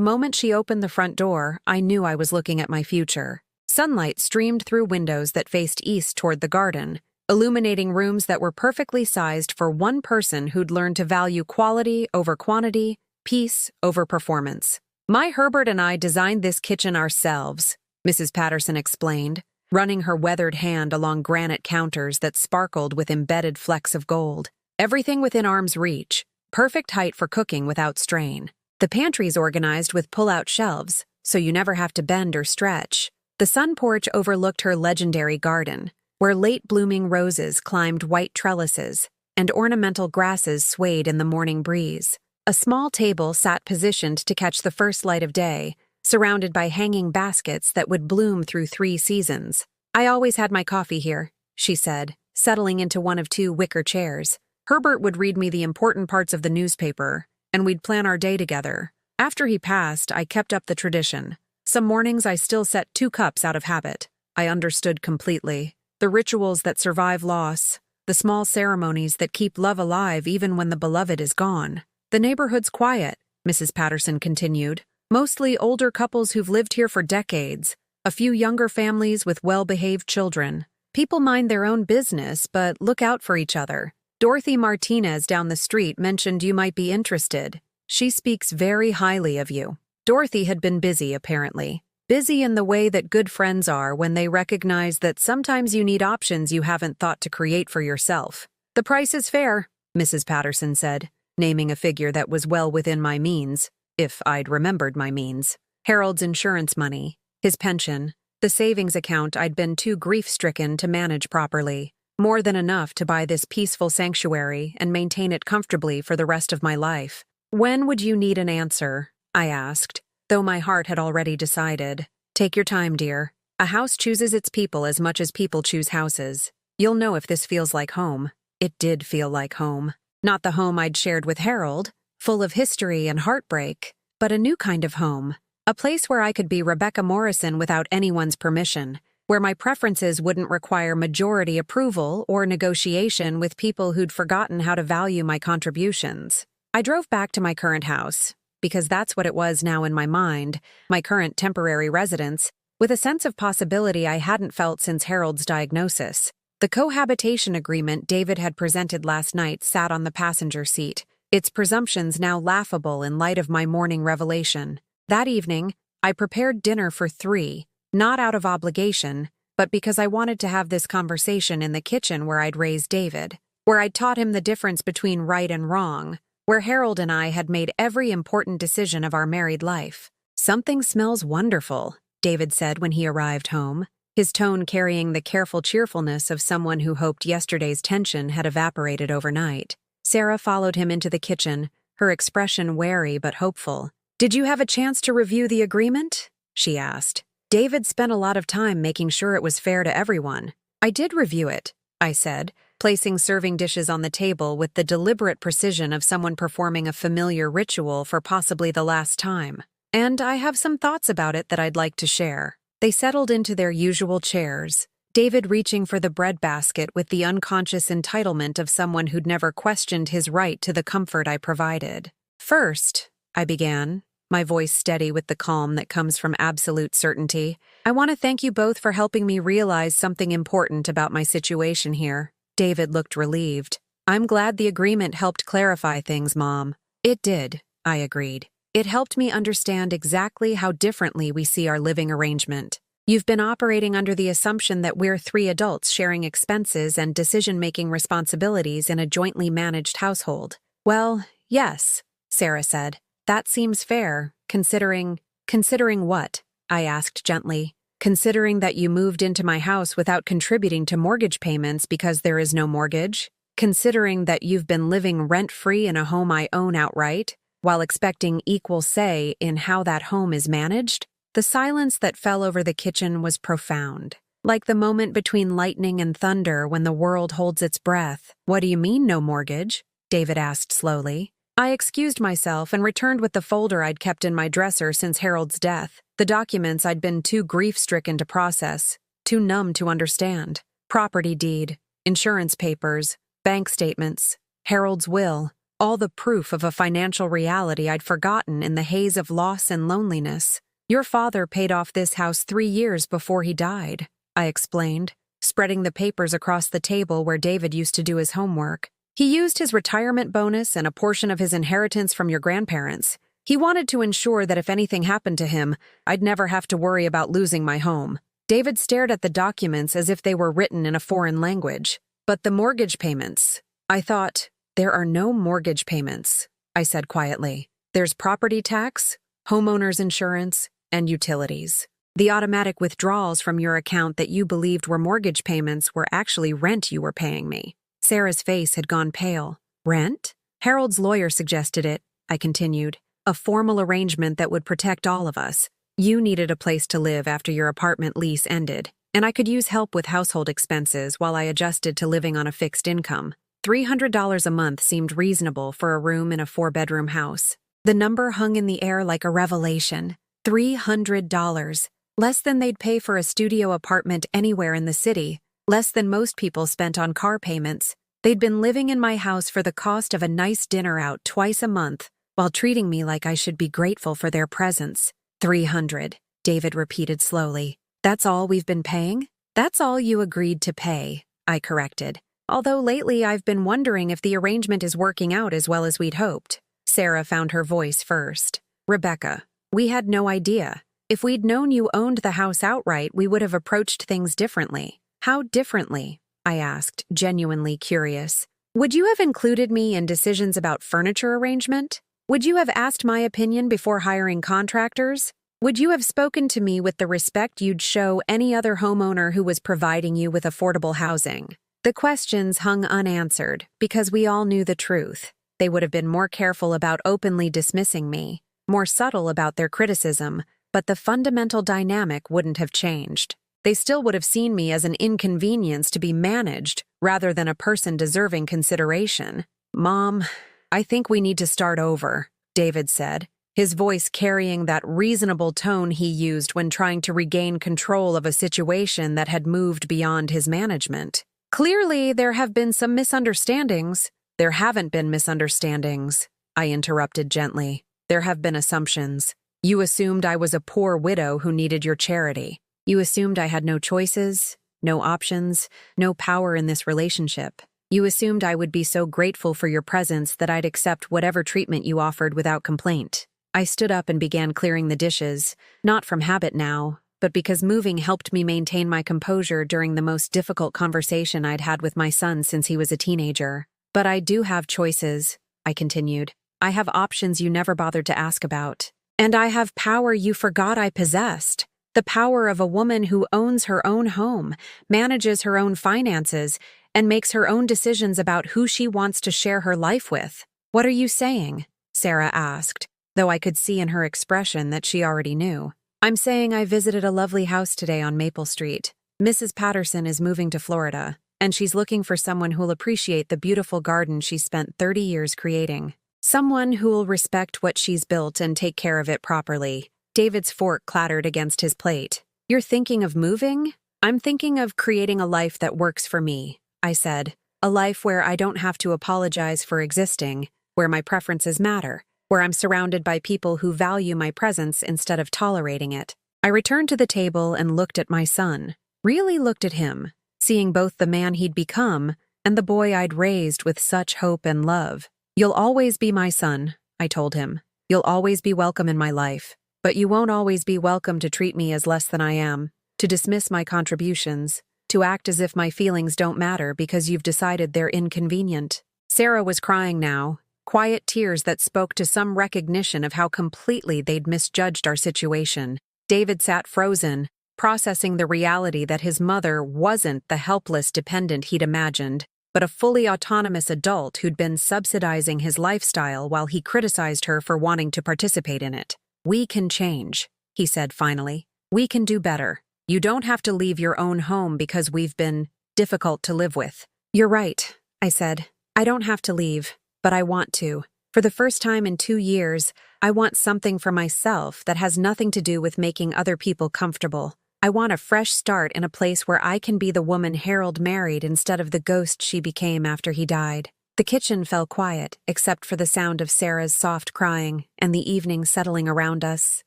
moment she opened the front door, I knew I was looking at my future. Sunlight streamed through windows that faced east toward the garden, illuminating rooms that were perfectly sized for one person who'd learned to value quality over quantity, peace over performance. "My Herbert and I designed this kitchen ourselves," Mrs. Patterson explained, running her weathered hand along granite counters that sparkled with embedded flecks of gold. "Everything within arm's reach, perfect height for cooking without strain. The pantry's organized with pull-out shelves, so you never have to bend or stretch." The sun porch overlooked her legendary garden, where late-blooming roses climbed white trellises and ornamental grasses swayed in the morning breeze. A small table sat positioned to catch the first light of day, surrounded by hanging baskets that would bloom through 3 seasons. "I always had my coffee here," she said, settling into one of 2 wicker chairs. "Herbert would read me the important parts of the newspaper, and we'd plan our day together. After he passed, I kept up the tradition. Some mornings I still set 2 cups out of habit." I understood completely. The rituals that survive loss, the small ceremonies that keep love alive even when the beloved is gone. "The neighborhood's quiet," Mrs. Patterson continued. "Mostly older couples who've lived here for decades, a few younger families with well-behaved children. People mind their own business, but look out for each other. Dorothy Martinez down the street mentioned you might be interested. She speaks very highly of you." Dorothy had been busy, apparently. Busy in the way that good friends are when they recognize that sometimes you need options you haven't thought to create for yourself. "The price is fair," Mrs. Patterson said, naming a figure that was well within my means, if I'd remembered my means. Harold's insurance money, his pension, the savings account I'd been too grief-stricken to manage properly. More than enough to buy this peaceful sanctuary and maintain it comfortably for the rest of my life. "When would you need an answer?" I asked, though my heart had already decided. "Take your time, dear. A house chooses its people as much as people choose houses. You'll know if this feels like home." It did feel like home. Not the home I'd shared with Harold, full of history and heartbreak, but a new kind of home. A place where I could be Rebecca Morrison without anyone's permission, where my preferences wouldn't require majority approval or negotiation with people who'd forgotten how to value my contributions. I drove back to my current house, because that's what it was now in my mind, my current temporary residence, with a sense of possibility I hadn't felt since Harold's diagnosis. The cohabitation agreement David had presented last night sat on the passenger seat, its presumptions now laughable in light of my morning revelation. That evening, I prepared dinner for 3, not out of obligation, but because I wanted to have this conversation in the kitchen where I'd raised David, where I'd taught him the difference between right and wrong, where Harold and I had made every important decision of our married life. "Something smells wonderful," David said when he arrived home, his tone carrying the careful cheerfulness of someone who hoped yesterday's tension had evaporated overnight. Sarah followed him into the kitchen, her expression wary but hopeful. "Did you have a chance to review the agreement?" she asked. David spent a lot of time making sure it was fair to everyone. "I did review it," I said, placing serving dishes on the table with the deliberate precision of someone performing a familiar ritual for possibly the last time. "And I have some thoughts about it that I'd like to share." They settled into their usual chairs, David reaching for the breadbasket with the unconscious entitlement of someone who'd never questioned his right to the comfort I provided. "First," I began, my voice steady with the calm that comes from absolute certainty, "I want to thank you both for helping me realize something important about my situation here." David looked relieved. "I'm glad the agreement helped clarify things, Mom." "It did," I agreed. "It helped me understand exactly how differently we see our living arrangement. You've been operating under the assumption that we're 3 adults sharing expenses and decision-making responsibilities in a jointly managed household." "Well, yes," Sarah said. "That seems fair, considering..." "Considering what?" I asked gently. "Considering that you moved into my house without contributing to mortgage payments because there is no mortgage? Considering that you've been living rent-free in a home I own outright, while expecting equal say in how that home is managed?" The silence that fell over the kitchen was profound, like the moment between lightning and thunder when the world holds its breath. "What do you mean, no mortgage?" David asked slowly. I excused myself and returned with the folder I'd kept in my dresser since Harold's death, the documents I'd been too grief-stricken to process, too numb to understand. Property deed, insurance papers, bank statements, Harold's will, all the proof of a financial reality I'd forgotten in the haze of loss and loneliness. "Your father paid off this house 3 years before he died," I explained, spreading the papers across the table where David used to do his homework. "He used his retirement bonus and a portion of his inheritance from your grandparents. He wanted to ensure that if anything happened to him, I'd never have to worry about losing my home." David stared at the documents as if they were written in a foreign language. "But the mortgage payments," I thought. "There are no mortgage payments," I said quietly. "There's property tax, homeowner's insurance, and utilities. The automatic withdrawals from your account that you believed were mortgage payments were actually rent you were paying me." Sarah's face had gone pale. "Rent?" "Harold's lawyer suggested it," I continued. "A formal arrangement that would protect all of us. You needed a place to live after your apartment lease ended, and I could use help with household expenses while I adjusted to living on a fixed income. $300 a month seemed reasonable for a room in a 4-bedroom house." The number hung in the air like a revelation. $300. Less than they'd pay for a studio apartment anywhere in the city, less than most people spent on car payments. They'd been living in my house for the cost of a nice dinner out twice a month, while treating me like I should be grateful for their presence. $300, David repeated slowly. "That's all we've been paying?" "That's all you agreed to pay," I corrected. "Although lately I've been wondering if the arrangement is working out as well as we'd hoped." Sarah found her voice first. "Rebecca, we had no idea. If we'd known you owned the house outright, we would have approached things differently." "How differently?" I asked, genuinely curious. "Would you have included me in decisions about furniture arrangement? Would you have asked my opinion before hiring contractors? Would you have spoken to me with the respect you'd show any other homeowner who was providing you with affordable housing?" The questions hung unanswered because we all knew the truth. They would have been more careful about openly dismissing me, more subtle about their criticism, but the fundamental dynamic wouldn't have changed. They still would have seen me as an inconvenience to be managed rather than a person deserving consideration. "Mom, I think we need to start over," David said, his voice carrying that reasonable tone he used when trying to regain control of a situation that had moved beyond his management. "Clearly, there have been some misunderstandings." "There haven't been misunderstandings," I interrupted gently. "There have been assumptions. You assumed I was a poor widow who needed your charity. You assumed I had no choices, no options, no power in this relationship. You assumed I would be so grateful for your presence that I'd accept whatever treatment you offered without complaint. I stood up and began clearing the dishes, not from habit now, but because moving helped me maintain my composure during the most difficult conversation I'd had with my son since he was a teenager. But I do have choices, I continued. I have options you never bothered to ask about. And I have power you forgot I possessed. The power of a woman who owns her own home, manages her own finances, and makes her own decisions about who she wants to share her life with. What are you saying? Sarah asked, though I could see in her expression that she already knew. I'm saying I visited a lovely house today on Maple Street. Mrs. Patterson is moving to Florida, and she's looking for someone who'll appreciate the beautiful garden she spent 30 years creating. Someone who'll respect what she's built and take care of it properly. David's fork clattered against his plate. You're thinking of moving? I'm thinking of creating a life that works for me, I said. A life where I don't have to apologize for existing, where my preferences matter, where I'm surrounded by people who value my presence instead of tolerating it. I returned to the table and looked at my son. Really looked at him, seeing both the man he'd become and the boy I'd raised with such hope and love. You'll always be my son, I told him. You'll always be welcome in my life. But you won't always be welcome to treat me as less than I am, to dismiss my contributions, to act as if my feelings don't matter because you've decided they're inconvenient. Sarah was crying now, quiet tears that spoke to some recognition of how completely they'd misjudged our situation. David sat frozen, processing the reality that his mother wasn't the helpless dependent he'd imagined, but a fully autonomous adult who'd been subsidizing his lifestyle while he criticized her for wanting to participate in it. We can change, he said finally. We can do better. You don't have to leave your own home because we've been difficult to live with. You're right, I said. I don't have to leave, but I want to. For the first time in 2 years, I want something for myself that has nothing to do with making other people comfortable. I want a fresh start in a place where I can be the woman Harold married instead of the ghost she became after he died. The kitchen fell quiet, except for the sound of Sarah's soft crying and the evening settling around us.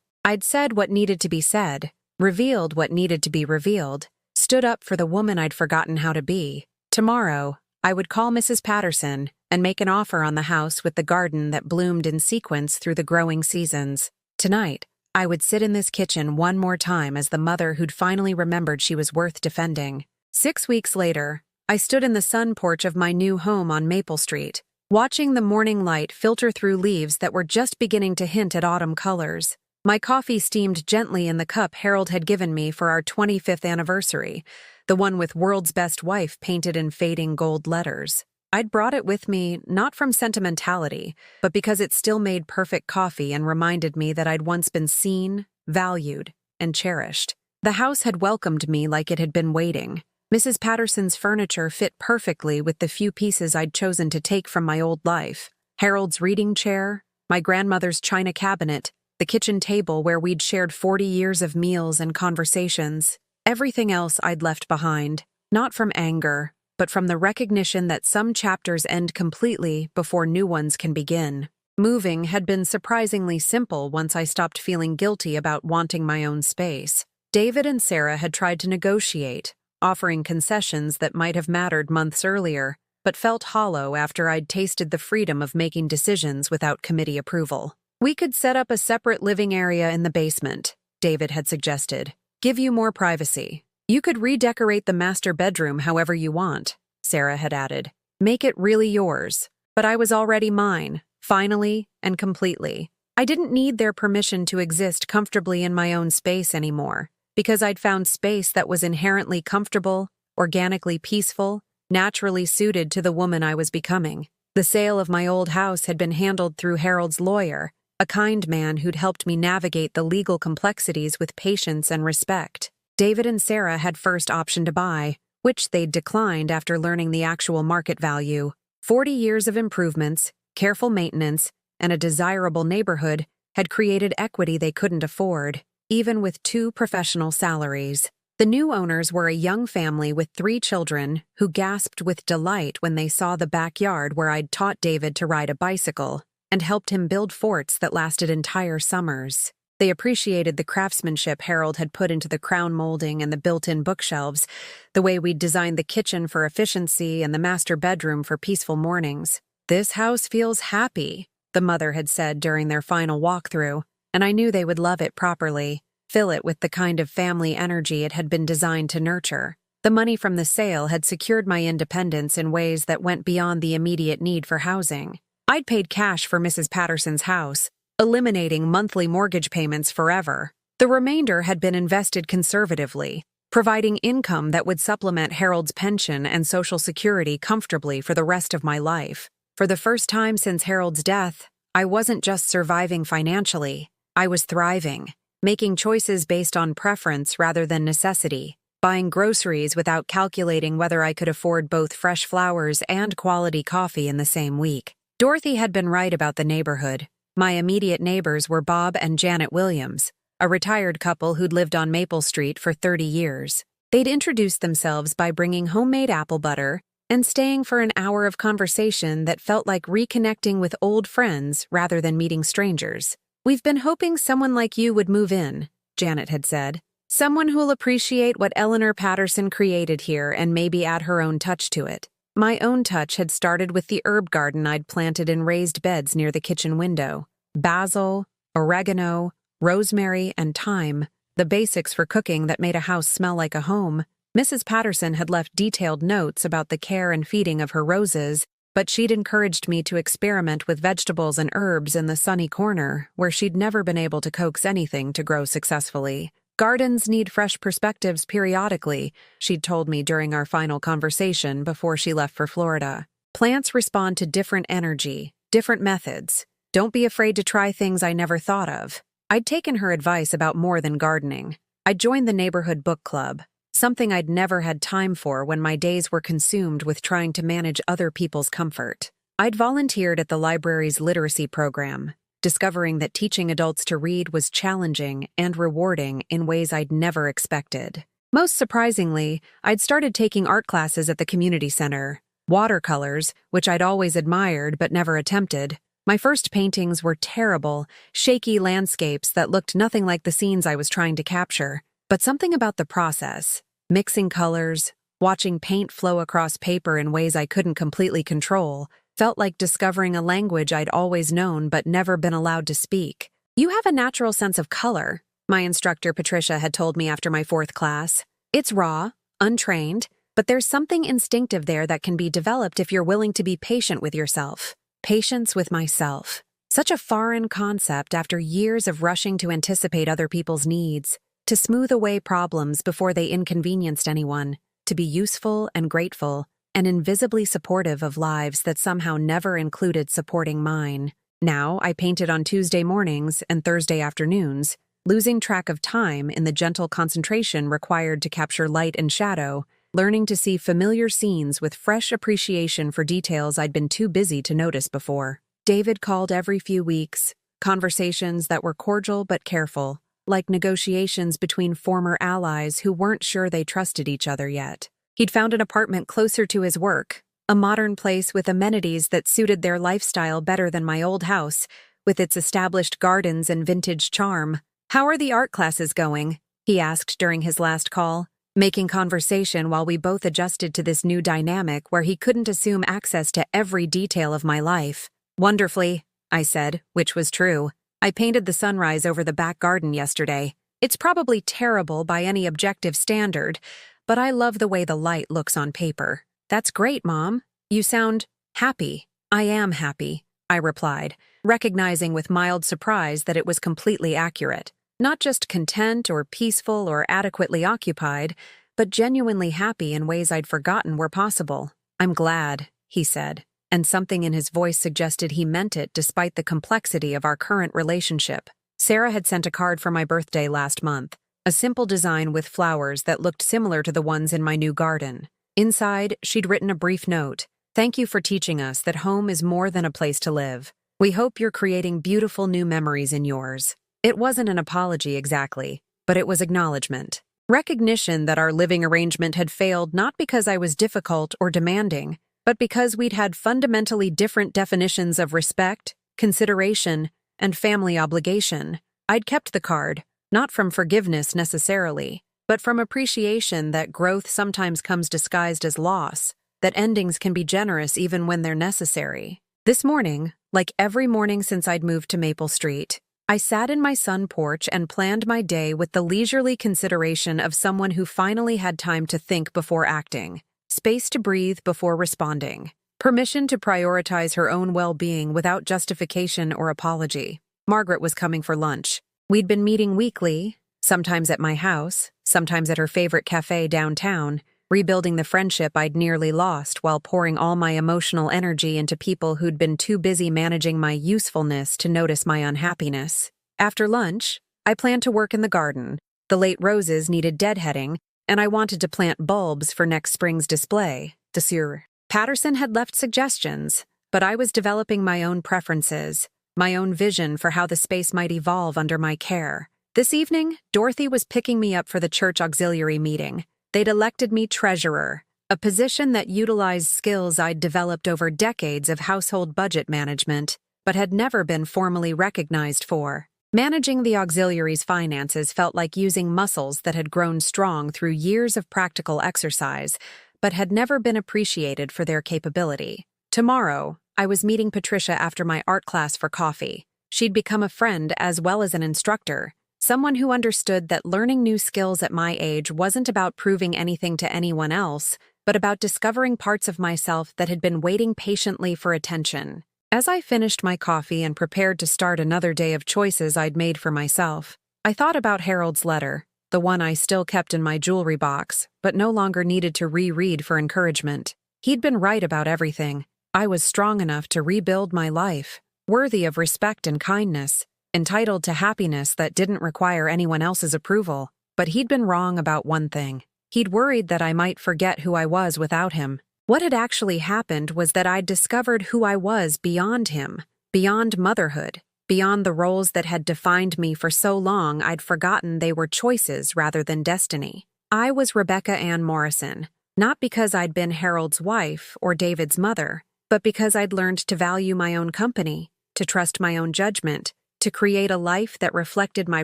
I'd said what needed to be said, revealed what needed to be revealed, stood up for the woman I'd forgotten how to be. Tomorrow, I would call Mrs. Patterson and make an offer on the house with the garden that bloomed in sequence through the growing seasons. Tonight, I would sit in this kitchen one more time as the mother who'd finally remembered she was worth defending. 6 weeks later, I stood in the sun porch of my new home on Maple Street, watching the morning light filter through leaves that were just beginning to hint at autumn colors. My coffee steamed gently in the cup Harold had given me for our 25th anniversary, the one with "World's Best Wife" painted in fading gold letters. I'd brought it with me not from sentimentality, but because it still made perfect coffee and reminded me that I'd once been seen, valued, and cherished. The house had welcomed me like it had been waiting. Mrs. Patterson's furniture fit perfectly with the few pieces I'd chosen to take from my old life. Harold's reading chair, my grandmother's china cabinet, the kitchen table where we'd shared 40 years of meals and conversations. Everything else I'd left behind, not from anger, but from the recognition that some chapters end completely before new ones can begin. Moving had been surprisingly simple once I stopped feeling guilty about wanting my own space. David and Sarah had tried to negotiate, offering concessions that might have mattered months earlier, but felt hollow after I'd tasted the freedom of making decisions without committee approval. We could set up a separate living area in the basement, David had suggested. Give you more privacy. You could redecorate the master bedroom however you want, Sarah had added. Make it really yours. But I was already mine, finally and completely. I didn't need their permission to exist comfortably in my own space anymore, because I'd found space that was inherently comfortable, organically peaceful, naturally suited to the woman I was becoming. The sale of my old house had been handled through Harold's lawyer, a kind man who'd helped me navigate the legal complexities with patience and respect. David and Sarah had first option to buy, which they'd declined after learning the actual market value. 40 years of improvements, careful maintenance, and a desirable neighborhood had created equity they couldn't afford, even with 2 professional salaries. The new owners were a young family with 3 children who gasped with delight when they saw the backyard where I'd taught David to ride a bicycle and helped him build forts that lasted entire summers. They appreciated the craftsmanship Harold had put into the crown molding and the built-in bookshelves, the way we'd designed the kitchen for efficiency and the master bedroom for peaceful mornings. "This house feels happy," the mother had said during their final walkthrough, and I knew they would love it properly, fill it with the kind of family energy it had been designed to nurture. The money from the sale had secured my independence in ways that went beyond the immediate need for housing. I'd paid cash for Mrs. Patterson's house, eliminating monthly mortgage payments forever. The remainder had been invested conservatively, providing income that would supplement Harold's pension and Social Security comfortably for the rest of my life. For the first time since Harold's death, I wasn't just surviving financially, I was thriving, making choices based on preference rather than necessity, buying groceries without calculating whether I could afford both fresh flowers and quality coffee in the same week. Dorothy had been right about the neighborhood. My immediate neighbors were Bob and Janet Williams, a retired couple who'd lived on Maple Street for 30 years. They'd introduced themselves by bringing homemade apple butter and staying for an hour of conversation that felt like reconnecting with old friends rather than meeting strangers. "We've been hoping someone like you would move in," Janet had said. "Someone who'll appreciate what Eleanor Patterson created here and maybe add her own touch to it." My own touch had started with the herb garden I'd planted in raised beds near the kitchen window. Basil, oregano, rosemary, and thyme, the basics for cooking that made a house smell like a home. Mrs. Patterson had left detailed notes about the care and feeding of her roses, but she'd encouraged me to experiment with vegetables and herbs in the sunny corner, where she'd never been able to coax anything to grow successfully. "Gardens need fresh perspectives periodically," she'd told me during our final conversation before she left for Florida. "Plants respond to different energy, different methods. Don't be afraid to try things I never thought of." I'd taken her advice about more than gardening. I'd joined the neighborhood book club, something I'd never had time for when my days were consumed with trying to manage other people's comfort. I'd volunteered at the library's literacy program, discovering that teaching adults to read was challenging and rewarding in ways I'd never expected. Most surprisingly, I'd started taking art classes at the community center. Watercolors, which I'd always admired but never attempted. My first paintings were terrible, shaky landscapes that looked nothing like the scenes I was trying to capture. But something about the process, mixing colors, watching paint flow across paper in ways I couldn't completely control, felt like discovering a language I'd always known but never been allowed to speak. "You have a natural sense of color," my instructor Patricia had told me after my 4th class. "It's raw, untrained, but there's something instinctive there that can be developed if you're willing to be patient with yourself." Patience with myself. Such a foreign concept after years of rushing to anticipate other people's needs, to smooth away problems before they inconvenienced anyone, to be useful and grateful, and invisibly supportive of lives that somehow never included supporting mine. Now I painted on Tuesday mornings and Thursday afternoons, losing track of time in the gentle concentration required to capture light and shadow, learning to see familiar scenes with fresh appreciation for details I'd been too busy to notice before. David called every few weeks, conversations that were cordial but careful, like negotiations between former allies who weren't sure they trusted each other yet. He'd found an apartment closer to his work, a modern place with amenities that suited their lifestyle better than my old house, with its established gardens and vintage charm. "How are the art classes going?" he asked during his last call, making conversation while we both adjusted to this new dynamic where he couldn't assume access to every detail of my life. "Wonderfully," I said, which was true. "I painted the sunrise over the back garden yesterday. It's probably terrible by any objective standard, but I love the way the light looks on paper." "That's great, Mom. You sound happy." "I am happy," I replied, recognizing with mild surprise that it was completely accurate. Not just content or peaceful or adequately occupied, but genuinely happy in ways I'd forgotten were possible. "I'm glad," he said, and something in his voice suggested he meant it despite the complexity of our current relationship. Sarah had sent a card for my birthday last month, a simple design with flowers that looked similar to the ones in my new garden. Inside, she'd written a brief note. "Thank you for teaching us that home is more than a place to live. We hope you're creating beautiful new memories in yours." It wasn't an apology exactly, but it was acknowledgement. Recognition that our living arrangement had failed not because I was difficult or demanding, but because we'd had fundamentally different definitions of respect, consideration, and family obligation. I'd kept the card, not from forgiveness necessarily, but from appreciation that growth sometimes comes disguised as loss, that endings can be generous even when they're necessary. This morning, like every morning since I'd moved to Maple Street, I sat in my sun porch and planned my day with the leisurely consideration of someone who finally had time to think before acting, space to breathe before responding, permission to prioritize her own well-being without justification or apology. Margaret was coming for lunch. We'd been meeting weekly, sometimes at my house, sometimes at her favorite cafe downtown, rebuilding the friendship I'd nearly lost while pouring all my emotional energy into people who'd been too busy managing my usefulness to notice my unhappiness. After lunch, I planned to work in the garden. The late roses needed deadheading, and I wanted to plant bulbs for next spring's display. Monsieur Patterson had left suggestions, but I was developing my own preferences, my own vision for how the space might evolve under my care. This evening, Dorothy was picking me up for the church auxiliary meeting. They'd elected me treasurer, a position that utilized skills I'd developed over decades of household budget management, but had never been formally recognized for. Managing the auxiliary's finances felt like using muscles that had grown strong through years of practical exercise, but had never been appreciated for their capability. Tomorrow, I was meeting Patricia after my art class for coffee. She'd become a friend as well as an instructor, someone who understood that learning new skills at my age wasn't about proving anything to anyone else, but about discovering parts of myself that had been waiting patiently for attention. As I finished my coffee and prepared to start another day of choices I'd made for myself, I thought about Harold's letter, the one I still kept in my jewelry box, but no longer needed to reread for encouragement. He'd been right about everything. I was strong enough to rebuild my life, worthy of respect and kindness, entitled to happiness that didn't require anyone else's approval. But he'd been wrong about one thing. He'd worried that I might forget who I was without him. What had actually happened was that I'd discovered who I was beyond him, beyond motherhood, beyond the roles that had defined me for so long I'd forgotten they were choices rather than destiny. I was Rebecca Ann Morrison, not because I'd been Harold's wife or David's mother, but because I'd learned to value my own company, to trust my own judgment, to create a life that reflected my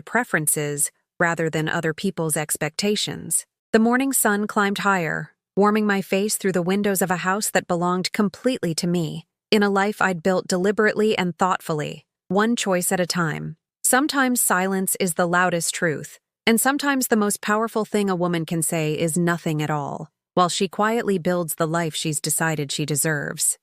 preferences rather than other people's expectations. The morning sun climbed higher, warming my face through the windows of a house that belonged completely to me, in a life I'd built deliberately and thoughtfully, one choice at a time. Sometimes silence is the loudest truth, and sometimes the most powerful thing a woman can say is nothing at all, while she quietly builds the life she's decided she deserves.